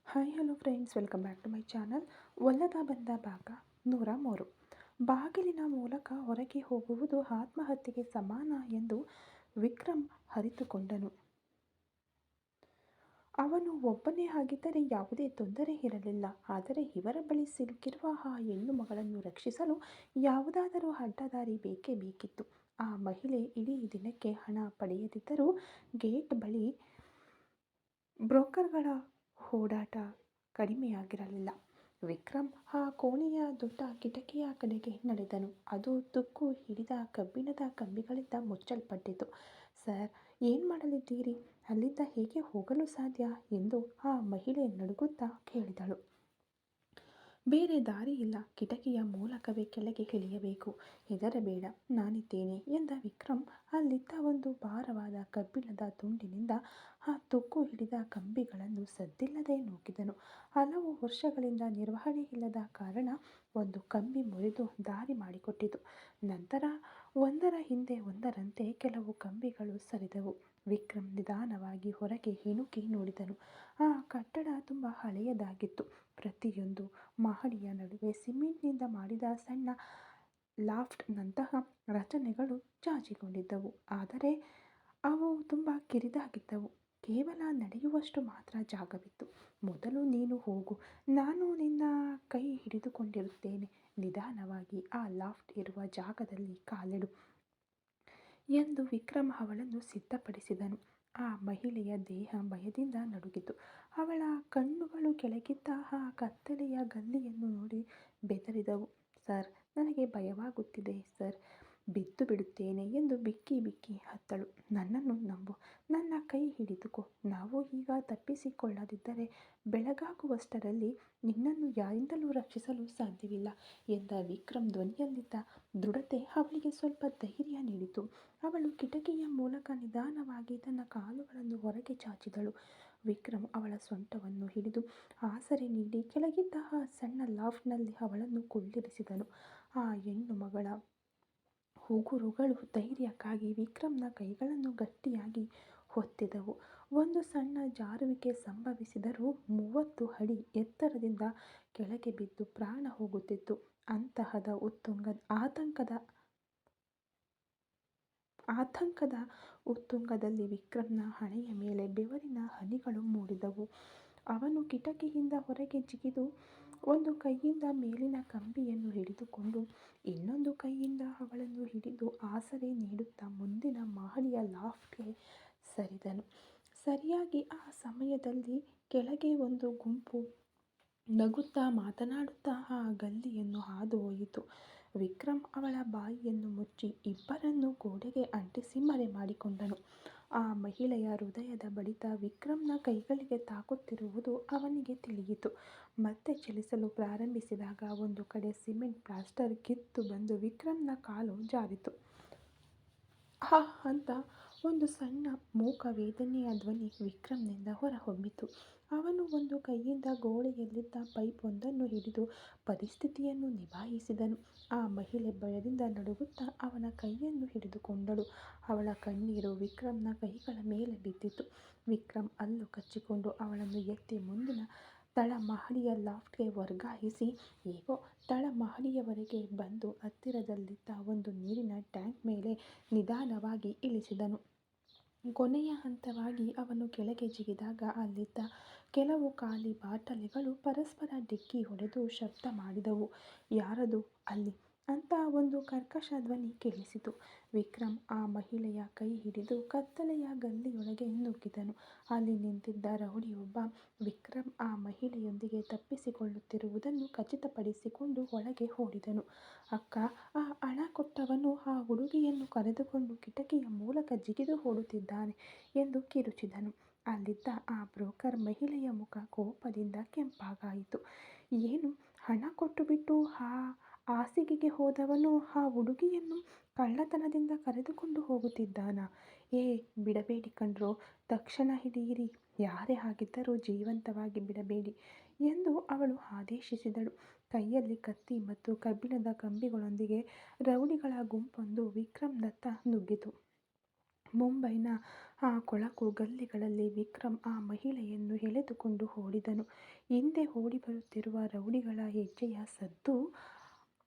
Hi hello friends, welcome back to my channel. ಒಲ್ಲದ ಬಂದ ಭಾಗ 103. ಬಾಗಿಲಿನ ಮೂಲಕ ಹೊರಗೆ ಹೋಗುವುದು ಆತ್ಮಹತ್ಯೆಗೆ ಸಮಾನ ಎಂದು ವಿಕ್ರಮ್ ಅರಿತುಕೊಂಡನು. ಅವನು ಒಬ್ಬನೇ ಆಗಿದ್ದರೆ ಯಾವುದೇ ತೊಂದರೆ ಇರಲಿಲ್ಲ. ಆದರೆ ಇವರ ಬಳಿ ಸಿಲುಕಿರುವ ಆ ಹೆಣ್ಣು ಮಗಳನ್ನು ರಕ್ಷಿಸಲು ಯಾವುದಾದರೂ ಅಡ್ಡದಾರಿ ಬೇಕೇ ಬೇಕಿತ್ತು. ಆ ಮಹಿಳೆ ಇಡೀ ದಿನಕ್ಕೆ ಹಣ ಪಡೆಯದಿದ್ದರೂ ಗೇಟ್ ಬಳಿ ಬ್ರೋಕರ್ಗಳ ಓಡಾಟ ಕಡಿಮೆಯಾಗಿರಲಿಲ್ಲ. ವಿಕ್ರಮ್ ಆ ಕೋಣೆಯ ದೊಡ್ಡ ಕಿಟಕಿಯ ಕಡೆಗೆ ನಡೆದನು. ಅದು ತುಕ್ಕು ಹಿಡಿದ ಕಬ್ಬಿಣದ ಕಂಬಿಗಳಿಂದ ಮುಚ್ಚಲ್ಪಟ್ಟಿತು. ಸರ್, ಏನು ಮಾಡಲಿದ್ದೀರಿ? ಅಲ್ಲಿಂದ ಹೇಗೆ ಹೋಗಲು ಸಾಧ್ಯ ಎಂದು ಆ ಮಹಿಳೆ ನಡುಗುತ್ತಾ ಕೇಳಿದಳು. ಬೇರೆ ದಾರಿ ಇಲ್ಲ, ಕಿಟಕಿಯ ಮೂಲಕವೇ ಕೆಳಗೆ ಇಳಿಯಬೇಕು. ಹೆದರಬೇಡ, ನಾನಿದ್ದೇನೆ ಎಂದ ವಿಕ್ರಮ್ ಅಲ್ಲಿದ್ದ ಒಂದು ಭಾರವಾದ ಕಬ್ಬಿಣದ ತುಂಡಿನಿಂದ ಆ ತುಕ್ಕು ಹಿಡಿದ ಕಂಬಿಗಳನ್ನು ಸದ್ದಿಲ್ಲದೆ ನೂಕಿದನು. ಹಲವು ವರ್ಷಗಳಿಂದ ನಿರ್ವಹಣೆ ಇಲ್ಲದ ಕಾರಣ ಒಂದು ಕಂಬಿ ಮುರಿದು ದಾರಿ ಮಾಡಿಕೊಟ್ಟಿತು. ನಂತರ ಒಂದರ ಹಿಂದೆ ಒಂದರಂತೆ ಕೆಲವು ಕಂಬಿಗಳು ಸರಿದವು. ವಿಕ್ರಮ್ ನಿಧಾನವಾಗಿ ಹೊರಗೆ ಇಣುಕಿ ನೋಡಿದನು. ಆ ಕಟ್ಟಡ ತುಂಬ ಹಳೆಯದಾಗಿತ್ತು. ಪ್ರತಿಯೊಂದು ಮಹಡಿಯ ನಡುವೆ ಸಿಮೆಂಟ್ನಿಂದ ಮಾಡಿದ ಸಣ್ಣ ಲಾಫ್ಟ್ನಂತಹ ರಚನೆಗಳು ಚಾಚಿಕೊಂಡಿದ್ದವು. ಆದರೆ ಅವು ತುಂಬ ಕಿರಿದಾಗಿದ್ದವು. ಕೇವಲ ನಡೆಯುವಷ್ಟು ಮಾತ್ರ ಜಾಗವಿತ್ತು. ಮೊದಲು ನೀನು ಹೋಗು, ನಾನು ನಿನ್ನ ಕೈ ಹಿಡಿದುಕೊಂಡಿರುತ್ತೇನೆ. ನಿಧಾನವಾಗಿ ಆ ಲಾಫ್ಟ್ ಇರುವ ಜಾಗದಲ್ಲಿ ಕಾಲಿಡು ಎಂದು ವಿಕ್ರಮ್ ಅವಳನ್ನು ಸಿದ್ಧಪಡಿಸಿದನು. ಆ ಮಹಿಳೆಯ ದೇಹ ಭಯದಿಂದ ನಡುಗಿತು. ಅವಳ ಕಣ್ಣುಗಳು ಕೆಳಗಿದ್ದ ಆ ಕತ್ತಲೆಯ ಗಲ್ಲಿಯನ್ನು ನೋಡಿ ಬೆದರಿದವು. ಸರ್, ನನಗೆ ಭಯವಾಗುತ್ತಿದೆ ಸರ್, ಬಿದ್ದು ಬಿಡುತ್ತೇನೆ ಎಂದು ಬಿಕ್ಕಿ ಬಿಕ್ಕಿ ಹತ್ತಳು. ನನ್ನನ್ನು ನಂಬು, ನನ್ನ ಕೈ ಹಿಡಿದುಕೋ. ನಾವು ಈಗ ತಪ್ಪಿಸಿಕೊಳ್ಳದಿದ್ದರೆ ಬೆಳಗಾಗುವಷ್ಟರಲ್ಲಿ ನಿನ್ನನ್ನು ಯಾರಿಂದಲೂ ರಕ್ಷಿಸಲು ಸಾಧ್ಯವಿಲ್ಲ ಎಂದ ವಿಕ್ರಮ್ ಧ್ವನಿಯಲ್ಲಿದ್ದ ದೃಢತೆ ಅವಳಿಗೆ ಸ್ವಲ್ಪ ಧೈರ್ಯ ನೀಡಿತು. ಅವಳು ಕಿಟಕಿಯ ಮೂಲಕ ನಿಧಾನವಾಗಿ ತನ್ನ ಕಾಲುಗಳನ್ನು ಹೊರಗೆ ಚಾಚಿದಳು. ವಿಕ್ರಮ್ ಅವಳ ಸೊಂಟವನ್ನು ಹಿಡಿದು ಆಸರೆ ನೀಡಿ ಕೆಳಗಿದ್ದ ಆ ಸಣ್ಣ ಲಾಫ್ಟ್ನಲ್ಲಿ ಅವಳನ್ನು ಕುಳ್ಳಿರಿಸಿದನು. ಆ ಹೆಣ್ಣು ಮಗಳ ಉಗುರುಗಳು ಧೈರ್ಯಕ್ಕಾಗಿ ವಿಕ್ರಮ್ನ ಕೈಗಳನ್ನು ಗಟ್ಟಿಯಾಗಿ ಒತ್ತಿದವು. ಒಂದು ಸಣ್ಣ ಜಾರುವಿಕೆ ಸಂಭವಿಸಿದರೂ 30 ಅಡಿ ಎತ್ತರದಿಂದ ಕೆಳಗೆ ಬಿದ್ದು ಪ್ರಾಣ ಹೋಗುತ್ತಿತ್ತು. ಆತಂಕದ ಉತ್ತುಂಗದಲ್ಲಿ ವಿಕ್ರಮ್ನ ಹಣೆಯ ಮೇಲೆ ಬೆವರಿನ ಹನಿಗಳು ಮೂಡಿದವು. ಅವನು ಕಿಟಕಿಯಿಂದ ಹೊರಗೆ ಜಿಗಿದು ಒಂದು ಕೈಯಿಂದ ಮೇಲಿನ ಕಂಬಿಯನ್ನು ಹಿಡಿದುಕೊಂಡು ಇನ್ನೊಂದು ಕೈಯಿಂದ ಅವಳನ್ನು ಹಿಡಿದು ಆಸರೆ ನೀಡುತ್ತಾ ಮುಂದಿನ ಮಹಡಿಯ ಲಾಫ್ಟ್ಗೆ ಸರಿದನು. ಸರಿಯಾಗಿ ಆ ಸಮಯದಲ್ಲಿ ಕೆಳಗೆ ಒಂದು ಗುಂಪು ನಗುತ್ತಾ ಮಾತನಾಡುತ್ತಾ ಆ ಗಲ್ಲಿಯನ್ನು ಹಾದು ಹೋಯಿತು. ವಿಕ್ರಮ್ ಅವಳ ಬಾಯಿಯನ್ನು ಮುಚ್ಚಿ ಇಬ್ಬರನ್ನೂ ಗೋಡೆಗೆ ಅಂಟಿಸಿ ಮರೆ ಮಾಡಿಕೊಂಡನು. ಆ ಮಹಿಳೆಯ ಹೃದಯದ ಬಡಿತ ವಿಕ್ರಮ್ನ ಕೈಗಳಿಗೆ ತಾಕುತ್ತಿರುವುದು ಅವನಿಗೆ ತಿಳಿಯಿತು. ಮತ್ತೆ ಚಲಿಸಲು ಪ್ರಾರಂಭಿಸಿದಾಗ ಒಂದು ಕಡೆ ಸಿಮೆಂಟ್ ಪ್ಲಾಸ್ಟರ್ ಕಿತ್ತು ಬಂದು ವಿಕ್ರಮ್ನ ಕಾಲು ಜಾರಿತು. ಹಾ ಅಂತ ಒಂದು ಸಣ್ಣ ಮೂಕ ವೇದನೆಯ ಧ್ವನಿ ವಿಕ್ರಮ್ನಿಂದ ಹೊರಹೊಮ್ಮಿತು. ಅವನು ಒಂದು ಕೈಯಿಂದ ಗೋಡೆಯಲ್ಲಿದ್ದ ಪೈಪ್ ಒಂದನ್ನು ಹಿಡಿದು ಪರಿಸ್ಥಿತಿಯನ್ನು ನಿಭಾಯಿಸಿದನು. ಆ ಮಹಿಳೆ ಭಯದಿಂದ ನಡುಗುತ್ತಾ ಅವನ ಕೈಯನ್ನು ಹಿಡಿದುಕೊಂಡಳು. ಅವಳ ಕಣ್ಣೀರು ವಿಕ್ರಮ್ನ ಕೈಗಳ ಮೇಲೆ ಬಿದ್ದಿತು. ವಿಕ್ರಮ್ ಹಲ್ಲು ಕಚ್ಚಿಕೊಂಡು ಅವಳನ್ನು ಎತ್ತಿ ಮುಂದಿನ ತಳಮಹಡಿಯ ಲಾಫ್ಟ್ಗೆ ವರ್ಗಾಯಿಸಿ ಹೇಗೋ ತಳಮಹಡಿಯವರೆಗೆ ಬಂದು ಹತ್ತಿರದಲ್ಲಿದ್ದ ಒಂದು ನೀರಿನ ಟ್ಯಾಂಕ್ ಮೇಲೆ ನಿಧಾನವಾಗಿ ಇಳಿಸಿದನು. ಕೊನೆಯ ಹಂತವಾಗಿ ಅವನು ಕೆಳಗೆ ಜಿಗಿದಾಗ ಅಲ್ಲಿದ್ದ ಕೆಲವು ಖಾಲಿ ಬಾಟಲಿಗಳು ಪರಸ್ಪರ ಡಿಕ್ಕಿ ಹೊಡೆದು ಶಬ್ದ ಮಾಡಿದವು. ಯಾರದು ಅಲ್ಲಿ ಅಂತ ಒಂದು ಕರ್ಕಶ ಧ್ವನಿ ಕೇಳಿಸಿತು. ವಿಕ್ರಮ್ ಆ ಮಹಿಳೆಯ ಕೈ ಹಿಡಿದು ಕತ್ತಲೆಯ ಗಲ್ಲಿಯೊಳಗೆ ನುಗ್ಗಿದನು. ಅಲ್ಲಿ ನಿಂತಿದ್ದ ರೌಡಿಯೊಬ್ಬ ವಿಕ್ರಮ್ ಆ ಮಹಿಳೆಯೊಂದಿಗೆ ತಪ್ಪಿಸಿಕೊಳ್ಳುತ್ತಿರುವುದನ್ನು ಖಚಿತಪಡಿಸಿಕೊಂಡು ಒಳಗೆ ಓಡಿದನು. ಅಕ್ಕ, ಆ ಹಣ ಕೊಟ್ಟವನು ಆ ಹುಡುಗಿಯನ್ನು ಕರೆದುಕೊಂಡು ಕಿಟಕಿಯ ಮೂಲಕ ಜಿಗಿದು ಓಡುತ್ತಿದ್ದಾನೆ ಎಂದು ಕಿರುಚಿದನು. ಅಲ್ಲಿದ್ದ ಆ ಬ್ರೋಕರ್ ಮಹಿಳೆಯ ಮುಖ ಕೋಪದಿಂದ ಕೆಂಪಾಗಾಯಿತು. ಏನು, ಹಣ ಕೊಟ್ಟುಬಿಟ್ಟು ಆ ಹಾಸಿಗೆಗೆ ಹೋದವನು ಆ ಹುಡುಗಿಯನ್ನು ಕಳ್ಳತನದಿಂದ ಕರೆದುಕೊಂಡು ಹೋಗುತ್ತಿದ್ದಾನಾ? ಬಿಡಬೇಡಿ ಕಣ್ರೋ, ತಕ್ಷಣ ಹಿಡಿಯಿರಿ, ಯಾರೇ ಆಗಿದ್ದರೂ ಜೀವಂತವಾಗಿ ಬಿಡಬೇಡಿ ಎಂದು ಅವಳು ಆದೇಶಿಸಿದಳು. ಕೈಯಲ್ಲಿ ಕತ್ತಿ ಮತ್ತು ಕಬ್ಬಿಣದ ಕಂಬಿಗಳೊಂದಿಗೆ ರೌಡಿಗಳ ಗುಂಪೊಂದು ವಿಕ್ರಮ್ನತ್ತ ನುಗ್ಗಿತು. ಮುಂಬೈನ ಆ ಕೊಳಕು ಗಲ್ಲಿಗಳಲ್ಲಿ ವಿಕ್ರಮ್ ಆ ಮಹಿಳೆಯನ್ನು ಎಳೆದುಕೊಂಡು ಓಡಿದನು. ಹಿಂದೆ ಓಡಿ ಬರುತ್ತಿರುವ ರೌಡಿಗಳ ಹೆಜ್ಜೆಯ ಸದ್ದು,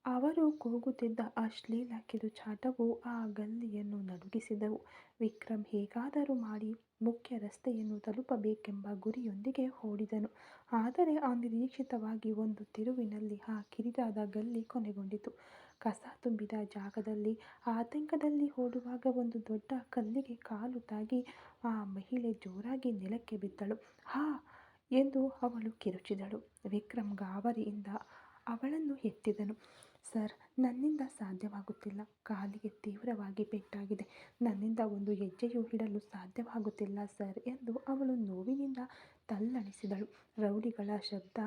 ಅವರು ಕೂಗುತ್ತಿದ್ದ ಅಶ್ಲೀಲ ಕಿರುಚಾಟವು ಆ ಗಲ್ಲಿಯನ್ನು ನಡುಗಿಸಿದವು. ವಿಕ್ರಮ್ ಹೇಗಾದರೂ ಮಾಡಿ ಮುಖ್ಯ ರಸ್ತೆಯನ್ನು ತಲುಪಬೇಕೆಂಬ ಗುರಿಯೊಂದಿಗೆ ಓಡಿದನು. ಆದರೆ ಅನಿರೀಕ್ಷಿತವಾಗಿ ಒಂದು ತಿರುವಿನಲ್ಲಿ ಆ ಕಿರಿದಾದ ಗಲ್ಲಿ ಕೊನೆಗೊಂಡಿತು. ಕಸ ತುಂಬಿದ ಜಾಗದಲ್ಲಿ ಆತಂಕದಲ್ಲಿ ಓಡುವಾಗ ಒಂದು ದೊಡ್ಡ ಕಲ್ಲಿಗೆ ಕಾಲು ತಾಗಿ ಆ ಮಹಿಳೆ ಜೋರಾಗಿ ನೆಲಕ್ಕೆ ಬಿದ್ದಳು. ಹಾ ಎಂದು ಅವಳು ಕಿರುಚಿದಳು. ವಿಕ್ರಮ್ ಗಾಬರಿಯಿಂದ ಅವಳನ್ನು ಎತ್ತಿದನು. ಸರ್, ನನ್ನಿಂದ ಸಾಧ್ಯವಾಗುತ್ತಿಲ್ಲ. ಕಾಲಿಗೆ ತೀವ್ರವಾಗಿ ಪೆಟ್ಟಾಗಿದೆ. ನನ್ನಿಂದ ಒಂದು ಹೆಜ್ಜೆಯೂ ಇಡಲು ಸಾಧ್ಯವಾಗುತ್ತಿಲ್ಲ ಸರ್ ಎಂದು ಅವಳು ನೋವಿನಿಂದ ತಲ್ಲಣಿಸಿದಳು. ರೌಡಿಗಳ ಶಬ್ದ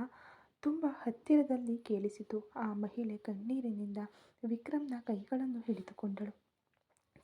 ತುಂಬ ಹತ್ತಿರದಲ್ಲಿ ಕೇಳಿಸಿತು. ಆ ಮಹಿಳೆ ಕಣ್ಣೀರಿನಿಂದ ವಿಕ್ರಮ್ನ ಕೈಗಳನ್ನು ಹಿಡಿದುಕೊಂಡಳು.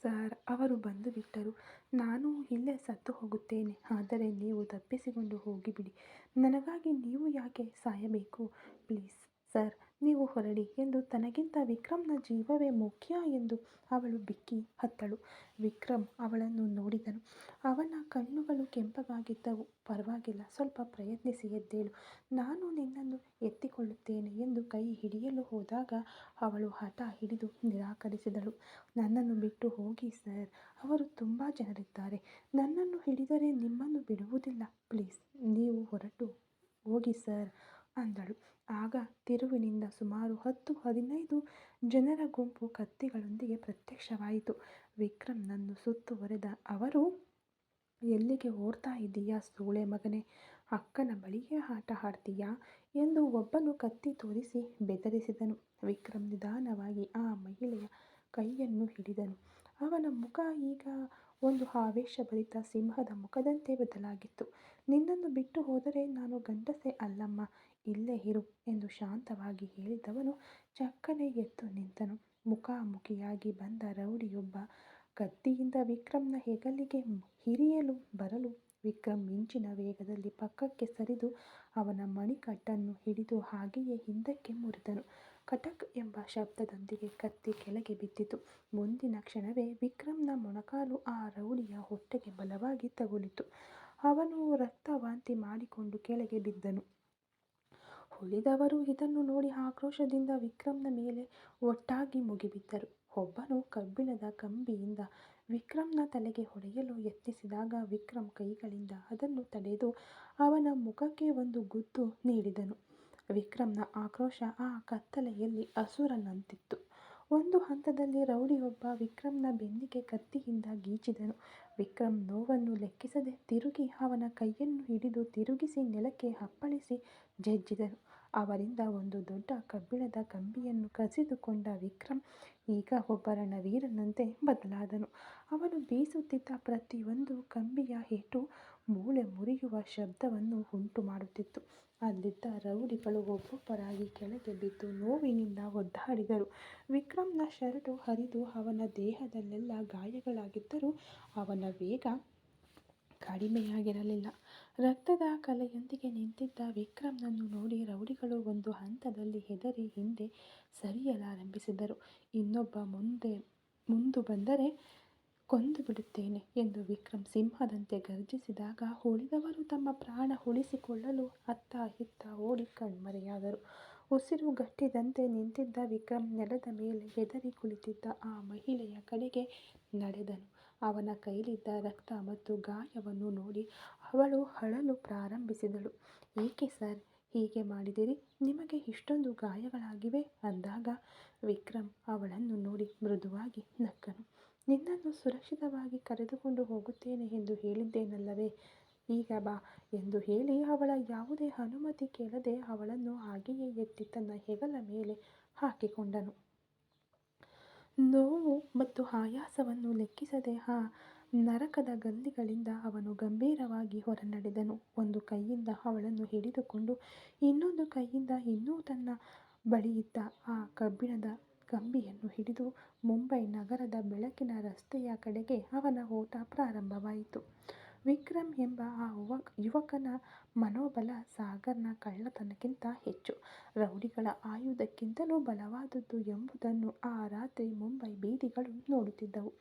ಸರ್, ಅವರು ಬಂದು ಬಿಟ್ಟರು. ನಾನು ಇಲ್ಲೇ ಸತ್ತು ಹೋಗುತ್ತೇನೆ. ಆದರೆ ನೀವು ತಪ್ಪಿಸಿಕೊಂಡು ಹೋಗಿಬಿಡಿ. ನನಗಾಗಿ ನೀವು ಯಾಕೆ ಸಾಯಬೇಕು? ಪ್ಲೀಸ್ ಸರ್, ನೀವು ಹೊರಡಿ ಎಂದು ತನಗಿಂತ ವಿಕ್ರಮ್ನ ಜೀವವೇ ಮುಖ್ಯ ಎಂದು ಅವಳು ಬಿಕ್ಕಿ ಹತ್ತಳು. ವಿಕ್ರಮ್ ಅವಳನ್ನು ನೋಡಿದನು. ಅವನ ಕಣ್ಣುಗಳು ಕೆಂಪಗಾಗಿದ್ದವು. ಪರವಾಗಿಲ್ಲ, ಸ್ವಲ್ಪ ಪ್ರಯತ್ನಿಸಿ ಎದ್ದೇಳು. ನಾನು ನಿನ್ನನ್ನು ಎತ್ತಿಕೊಳ್ಳುತ್ತೇನೆ ಎಂದು ಕೈ ಹಿಡಿಯಲು ಹೋದಾಗ ಅವಳು ಹಠ ಹಿಡಿದು ನಿರಾಕರಿಸಿದಳು. ನನ್ನನ್ನು ಬಿಟ್ಟು ಹೋಗಿ ಸರ್, ಅವರು ತುಂಬ ಜನರಿದ್ದಾರೆ. ನನ್ನನ್ನು ಹಿಡಿದರೆ ನಿಮ್ಮನ್ನು ಬಿಡುವುದಿಲ್ಲ. ಪ್ಲೀಸ್ ನೀವು ಹೊರಟು ಹೋಗಿ ಸರ್ ಅಂದಳು. ಆಗ ತಿರುವಿನಿಂದ ಸುಮಾರು 10-15 ಜನರ ಗುಂಪು ಕತ್ತಿಗಳೊಂದಿಗೆ ಪ್ರತ್ಯಕ್ಷವಾಯಿತು. ವಿಕ್ರಮ್ನನ್ನು ಸುತ್ತುವರೆದ ಅವರು, ಎಲ್ಲಿಗೆ ಓಡ್ತಾ ಇದ್ದೀಯಾ ಸೂಳೆ ಮಗನೇ? ಅಕ್ಕನ ಬಳಿಗೆ ಆಟ ಆಡ್ತೀಯಾ ಎಂದು ಒಬ್ಬನು ಕತ್ತಿ ತೋರಿಸಿ ಬೆದರಿಸಿದನು. ವಿಕ್ರಮ್ ನಿಧಾನವಾಗಿ ಆ ಮಹಿಳೆಯ ಕೈಯನ್ನು ಹಿಡಿದನು. ಅವನ ಮುಖ ಈಗ ಒಂದು ಆವೇಶಭರಿತ ಸಿಂಹದ ಮುಖದಂತೆ ಬದಲಾಗಿತ್ತು. ನಿನ್ನನ್ನು ಬಿಟ್ಟು ಹೋದರೆ ನಾನು ಗಂಡಸೇ ಅಲ್ಲಮ್ಮ, ಇಲ್ಲೇ ಇರು ಎಂದು ಶಾಂತವಾಗಿ ಹೇಳಿದವನು ಚಕ್ಕನೆ ಎದ್ದು ನಿಂತನು. ಮುಖಾಮುಖಿಯಾಗಿ ಬಂದ ರೌಡಿಯೊಬ್ಬ ಕತ್ತಿಯಿಂದ ವಿಕ್ರಮ್ನ ಹೆಗಲಿಗೆ ಇರಿಯಲು ಬರಲು ವಿಕ್ರಮ್ ಮಿಂಚಿನ ವೇಗದಲ್ಲಿ ಪಕ್ಕಕ್ಕೆ ಸರಿದು ಅವನ ಮಣಿಕಟ್ಟನ್ನು ಹಿಡಿದು ಹಾಗೆಯೇ ಹಿಂದಕ್ಕೆ ಮುರಿದನು. ಕಟಕ್ ಎಂಬ ಶಬ್ದದೊಂದಿಗೆ ಕತ್ತಿ ಕೆಳಗೆ ಬಿದ್ದಿತು. ಮುಂದಿನ ಕ್ಷಣವೇ ವಿಕ್ರಮ್ನ ಮೊಣಕಾಲು ಆ ರೌಡಿಯ ಹೊಟ್ಟೆಗೆ ಬಲವಾಗಿ ತಗುಲಿತು. ಅವನು ರಕ್ತವಾಂತಿ ಮಾಡಿಕೊಂಡು ಕೆಳಗೆ ಬಿದ್ದನು. ಉಳಿದವರು ಇದನ್ನು ನೋಡಿ ಆಕ್ರೋಶದಿಂದ ವಿಕ್ರಮ್ನ ಮೇಲೆ ಒಟ್ಟಾಗಿ ಮುಗಿಬಿದ್ದರು. ಒಬ್ಬನು ಕಬ್ಬಿಣದ ಕಂಬಿಯಿಂದ ವಿಕ್ರಮ್ನ ತಲೆಗೆ ಹೊಡೆಯಲು ಯತ್ನಿಸಿದಾಗ ವಿಕ್ರಮ್ ಕೈಗಳಿಂದ ಅದನ್ನು ತಡೆದು ಅವನ ಮುಖಕ್ಕೆ ಒಂದು ಗುದ್ದು ನೀಡಿದನು. ವಿಕ್ರಮ್ನ ಆಕ್ರೋಶ ಆ ಕತ್ತಲೆಯಲ್ಲಿ ಅಸುರನಂತಿತ್ತು. ಒಂದು ಹಂತದಲ್ಲಿ ರೌಡಿಯೊಬ್ಬ ವಿಕ್ರಮ್ನ ಬೆನ್ನಿಗೆ ಕತ್ತಿಯಿಂದ ಗೀಚಿದನು. ವಿಕ್ರಮ್ ನೋವನ್ನು ಲೆಕ್ಕಿಸದೆ ತಿರುಗಿ ಅವನ ಕೈಯನ್ನು ಹಿಡಿದು ತಿರುಗಿಸಿ ನೆಲಕ್ಕೆ ಅಪ್ಪಳಿಸಿ ಜಜ್ಜಿದನು. ಅವರಿಂದ ಒಂದು ದೊಡ್ಡ ಕಬ್ಬಿಣದ ಕಂಬಿಯನ್ನು ಕಸಿದುಕೊಂಡ ವಿಕ್ರಮ್ ಈಗ ಒಬ್ಬ ರಣವೀರನಂತೆ ಬದಲಾದನು. ಅವನು ಬೀಸುತ್ತಿದ್ದ ಪ್ರತಿಯೊಂದು ಕಂಬಿಯ ಏಟು ಮೂಳೆ ಮುರಿಯುವ ಶಬ್ದವನ್ನು ಉಂಟು ಮಾಡುತ್ತಿತ್ತು. ಅಲ್ಲಿದ್ದ ರೌಡಿಗಳು ಒಬ್ಬೊಬ್ಬರಾಗಿ ಕೆಳಗೆ ಬಿದ್ದು ನೋವಿನಿಂದ ಒದ್ದಾಡಿದರು. ವಿಕ್ರಮ್ನ ಶರ್ಟು ಹರಿದು ಅವನ ದೇಹದಲ್ಲೆಲ್ಲ ಗಾಯಗಳಾಗಿದ್ದರೂ ಅವನ ವೇಗ ಕಡಿಮೆಯಾಗಿರಲಿಲ್ಲ. ರಕ್ತದ ಕಲೆಯೊಂದಿಗೆ ನಿಂತಿದ್ದ ವಿಕ್ರಮ್ನನ್ನು ನೋಡಿ ರೌಡಿಗಳು ಒಂದು ಹಂತದಲ್ಲಿ ಹೆದರಿ ಹಿಂದೆ ಸರಿಯಲಾರಂಭಿಸಿದರು. ಇನ್ನೊಬ್ಬ ಮುಂದು ಬಂದರೆ ಕೊಂದು ಬಿಡುತ್ತೇನೆ ಎಂದು ವಿಕ್ರಮ್ ಸಿಂಹದಂತೆ ಗರ್ಜಿಸಿದಾಗ ಉಳಿದವರು ತಮ್ಮ ಪ್ರಾಣ ಉಳಿಸಿಕೊಳ್ಳಲು ಅತ್ತ ಇತ್ತ ಓಡಿ ಕಣ್ಮರೆಯಾದರು. ಉಸಿರುಗಟ್ಟಿದಂತೆ ನಿಂತಿದ್ದ ವಿಕ್ರಮ್ ನೆಲದ ಮೇಲೆ ಹೆದರಿ ಕುಳಿತಿದ್ದ ಆ ಮಹಿಳೆಯ ಕಡೆಗೆ ನಡೆದನು. ಅವನ ಕೈಲಿದ್ದ ರಕ್ತ ಮತ್ತು ಗಾಯವನ್ನು ನೋಡಿ ಅವಳು ಅಳಲು ಪ್ರಾರಂಭಿಸಿದಳು. ಏಕೆ ಸರ್ ಹೀಗೆ ಮಾಡಿದಿರಿ? ನಿಮಗೆ ಇಷ್ಟೊಂದು ಗಾಯಗಳಾಗಿವೆ ಅಂದಾಗ ವಿಕ್ರಮ್ ಅವಳನ್ನು ನೋಡಿ ಮೃದುವಾಗಿ ನಕ್ಕನು. ನಿನ್ನನ್ನು ಸುರಕ್ಷಿತವಾಗಿ ಕರೆದುಕೊಂಡು ಹೋಗುತ್ತೇನೆ ಎಂದು ಹೇಳಿದ್ದೇನಲ್ಲವೇ, ಈಗ ಬಾ ಎಂದು ಹೇಳಿ ಅವಳ ಯಾವುದೇ ಅನುಮತಿ ಕೇಳದೆ ಅವಳನ್ನು ಹಾಗೆಯೇ ಎತ್ತಿ ತನ್ನ ಹೆಗಲ ಮೇಲೆ ಹಾಕಿಕೊಂಡನು. ನೋವು ಮತ್ತು ಆಯಾಸವನ್ನು ಲೆಕ್ಕಿಸದೆ ಆ ನರಕದ ಗಲ್ಲಿಗಳಿಂದ ಅವನು ಗಂಭೀರವಾಗಿ ಹೊರನಡೆದನು. ಒಂದು ಕೈಯಿಂದ ಅವಳನ್ನು ಹಿಡಿದುಕೊಂಡು ಇನ್ನೊಂದು ಕೈಯಿಂದ ಇನ್ನೂ ತನ್ನ ಬಳಿಯಿದ್ದ ಆ ಕಬ್ಬಿಣದ ಕಂಬಿಯನ್ನು ಹಿಡಿದು ಮುಂಬೈ ನಗರದ ಬೆಳಕಿನ ರಸ್ತೆಯ ಕಡೆಗೆ ಅವನ ಓಟ ಪ್ರಾರಂಭವಾಯಿತು. ವಿಕ್ರಮ್ ಎಂಬ ಆ ಯುವಕನ ಮನೋಬಲ ಸಾಗರ್ನ ಕಳ್ಳತನಕ್ಕಿಂತ ಹೆಚ್ಚು, ರೌಡಿಗಳ ಆಯುಧಕ್ಕಿಂತಲೂ ಬಲವಾದದ್ದು ಎಂಬುದನ್ನು ಆ ರಾತ್ರಿ ಮುಂಬೈ ಬೀದಿಗಳು ನೋಡುತ್ತಿದ್ದವು.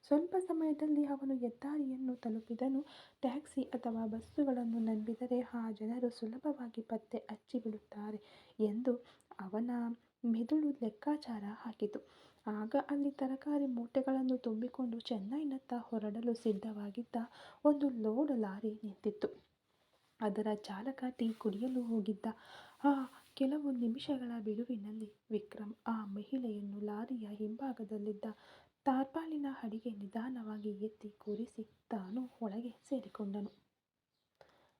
ಸ್ವಲ್ಪ ಸಮಯದಲ್ಲಿ ಅವನು ಹೆದ್ದಾರಿಯನ್ನು ತಲುಪಿದನು. ಟ್ಯಾಕ್ಸಿ ಅಥವಾ ಬಸ್ಸುಗಳನ್ನು ನಂಬಿದರೆ ಆ ಜನರು ಸುಲಭವಾಗಿ ಪತ್ತೆ ಹಚ್ಚಿಬಿಡುತ್ತಾರೆ ಎಂದು ಅವನ ಮೆದುಳು ಲೆಕ್ಕಾಚಾರ ಹಾಕಿತು. ಆಗ ಅಲ್ಲಿ ತರಕಾರಿ ಮೂಟೆಗಳನ್ನು ತುಂಬಿಕೊಂಡು ಚೆನ್ನೈನತ್ತ ಹೊರಡಲು ಸಿದ್ಧವಾಗಿದ್ದ ಒಂದು ಲೋಡ್ ಲಾರಿ ನಿಂತಿತ್ತು. ಅದರ ಚಾಲಕ ಟೀ ಕುಡಿಯಲು ಹೋಗಿದ್ದ. ಆ ಕೆಲವು ನಿಮಿಷಗಳ ಬಿಡುವಿನಲ್ಲಿ ವಿಕ್ರಮ್ ಆ ಮಹಿಳೆಯನ್ನು ಲಾರಿಯ ಹಿಂಭಾಗದಲ್ಲಿದ್ದ ಟಾರ್ಪಾಲಿನ ಅಡಿಗೆ ನಿಧಾನವಾಗಿ ಎತ್ತಿ ಕೂರಿಸಿ ತಾನು ಒಳಗೆ ಸೇರಿಕೊಂಡನು.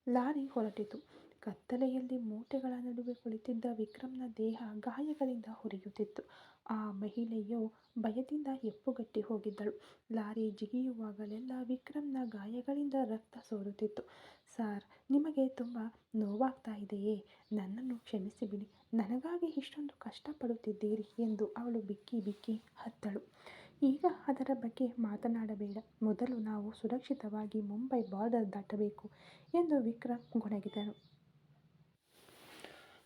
ಲಾರಿ ಹೊರಟಿತು. ಕತ್ತಲೆಯಲ್ಲಿ ಮೂಟೆಗಳ ನಡುವೆ ಕುಳಿತಿದ್ದ ವಿಕ್ರಮ್ನ ದೇಹ ಗಾಯಗಳಿಂದ ಉರಿಯುತ್ತಿತ್ತು. ಆ ಮಹಿಳೆಯು ಭಯದಿಂದ ಹೆಪ್ಪುಗಟ್ಟಿ ಹೋಗಿದ್ದಳು. ಲಾರಿ ಜಿಗಿಯುವಾಗಲೆಲ್ಲ ವಿಕ್ರಮ್ನ ಗಾಯಗಳಿಂದ ರಕ್ತ ಸೋರುತ್ತಿತ್ತು. ಸಾರ್, ನಿಮಗೆ ತುಂಬ ನೋವಾಗ್ತಾ ಇದೆಯೇ? ನನ್ನನ್ನು ಕ್ಷಮಿಸಿಬಿಡಿ. ನನಗಾಗಿ ಇಷ್ಟೊಂದು ಕಷ್ಟಪಡುತ್ತಿದ್ದೀರಿ ಎಂದು ಅವಳು ಬಿಕ್ಕಿ ಬಿಕ್ಕಿ ಅತ್ತಳು. ಈಗ ಅದರ ಬಗ್ಗೆ ಮಾತನಾಡಬೇಡ. ಮೊದಲು ನಾವು ಸುರಕ್ಷಿತವಾಗಿ ಮುಂಬೈ ಬಾರ್ಡರ್ ದಾಟಬೇಕು ಎಂದು ವಿಕ್ರಮ್ ಗೊಣಗಿದನು.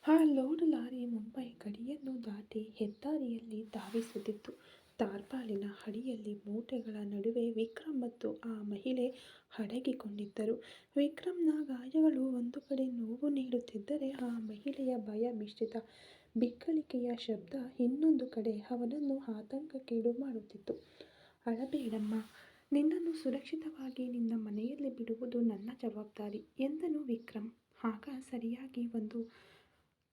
ಆ ಲೋಡ್ ಲಾರಿ ಮುಂಬೈ ಗಡಿಯನ್ನು ದಾಟಿ ಹೆದ್ದಾರಿಯಲ್ಲಿ ಧಾವಿಸುತ್ತಿತ್ತು. ಟಾರ್ಪಾಲಿನ ಅಡಿಯಲ್ಲಿ ಮೂಟೆಗಳ ನಡುವೆ ವಿಕ್ರಮ್ ಮತ್ತು ಆ ಮಹಿಳೆ ಅಡಗಿಕೊಂಡಿದ್ದರು. ವಿಕ್ರಮ್ನ ಗಾಯಗಳು ಒಂದು ಕಡೆ ನೋವು ನೀಡುತ್ತಿದ್ದರೆ ಆ ಮಹಿಳೆಯ ಭಯ ಮಿಶ್ರಿತ ಬಿಕ್ಕಳಿಕೆಯ ಶಬ್ದ ಇನ್ನೊಂದು ಕಡೆ ಅವನನ್ನು ಆತಂಕಕ್ಕೀಡು ಮಾಡುತ್ತಿತ್ತು. ಅಳಬೇಡಮ್ಮ, ನಿನ್ನನ್ನು ಸುರಕ್ಷಿತವಾಗಿ ನಿನ್ನ ಮನೆಯಲ್ಲಿ ಬಿಡುವುದು ನನ್ನ ಜವಾಬ್ದಾರಿ ಎಂದನು ವಿಕ್ರಮ್. ಆಗ ಸರಿಯಾಗಿ ಒಂದು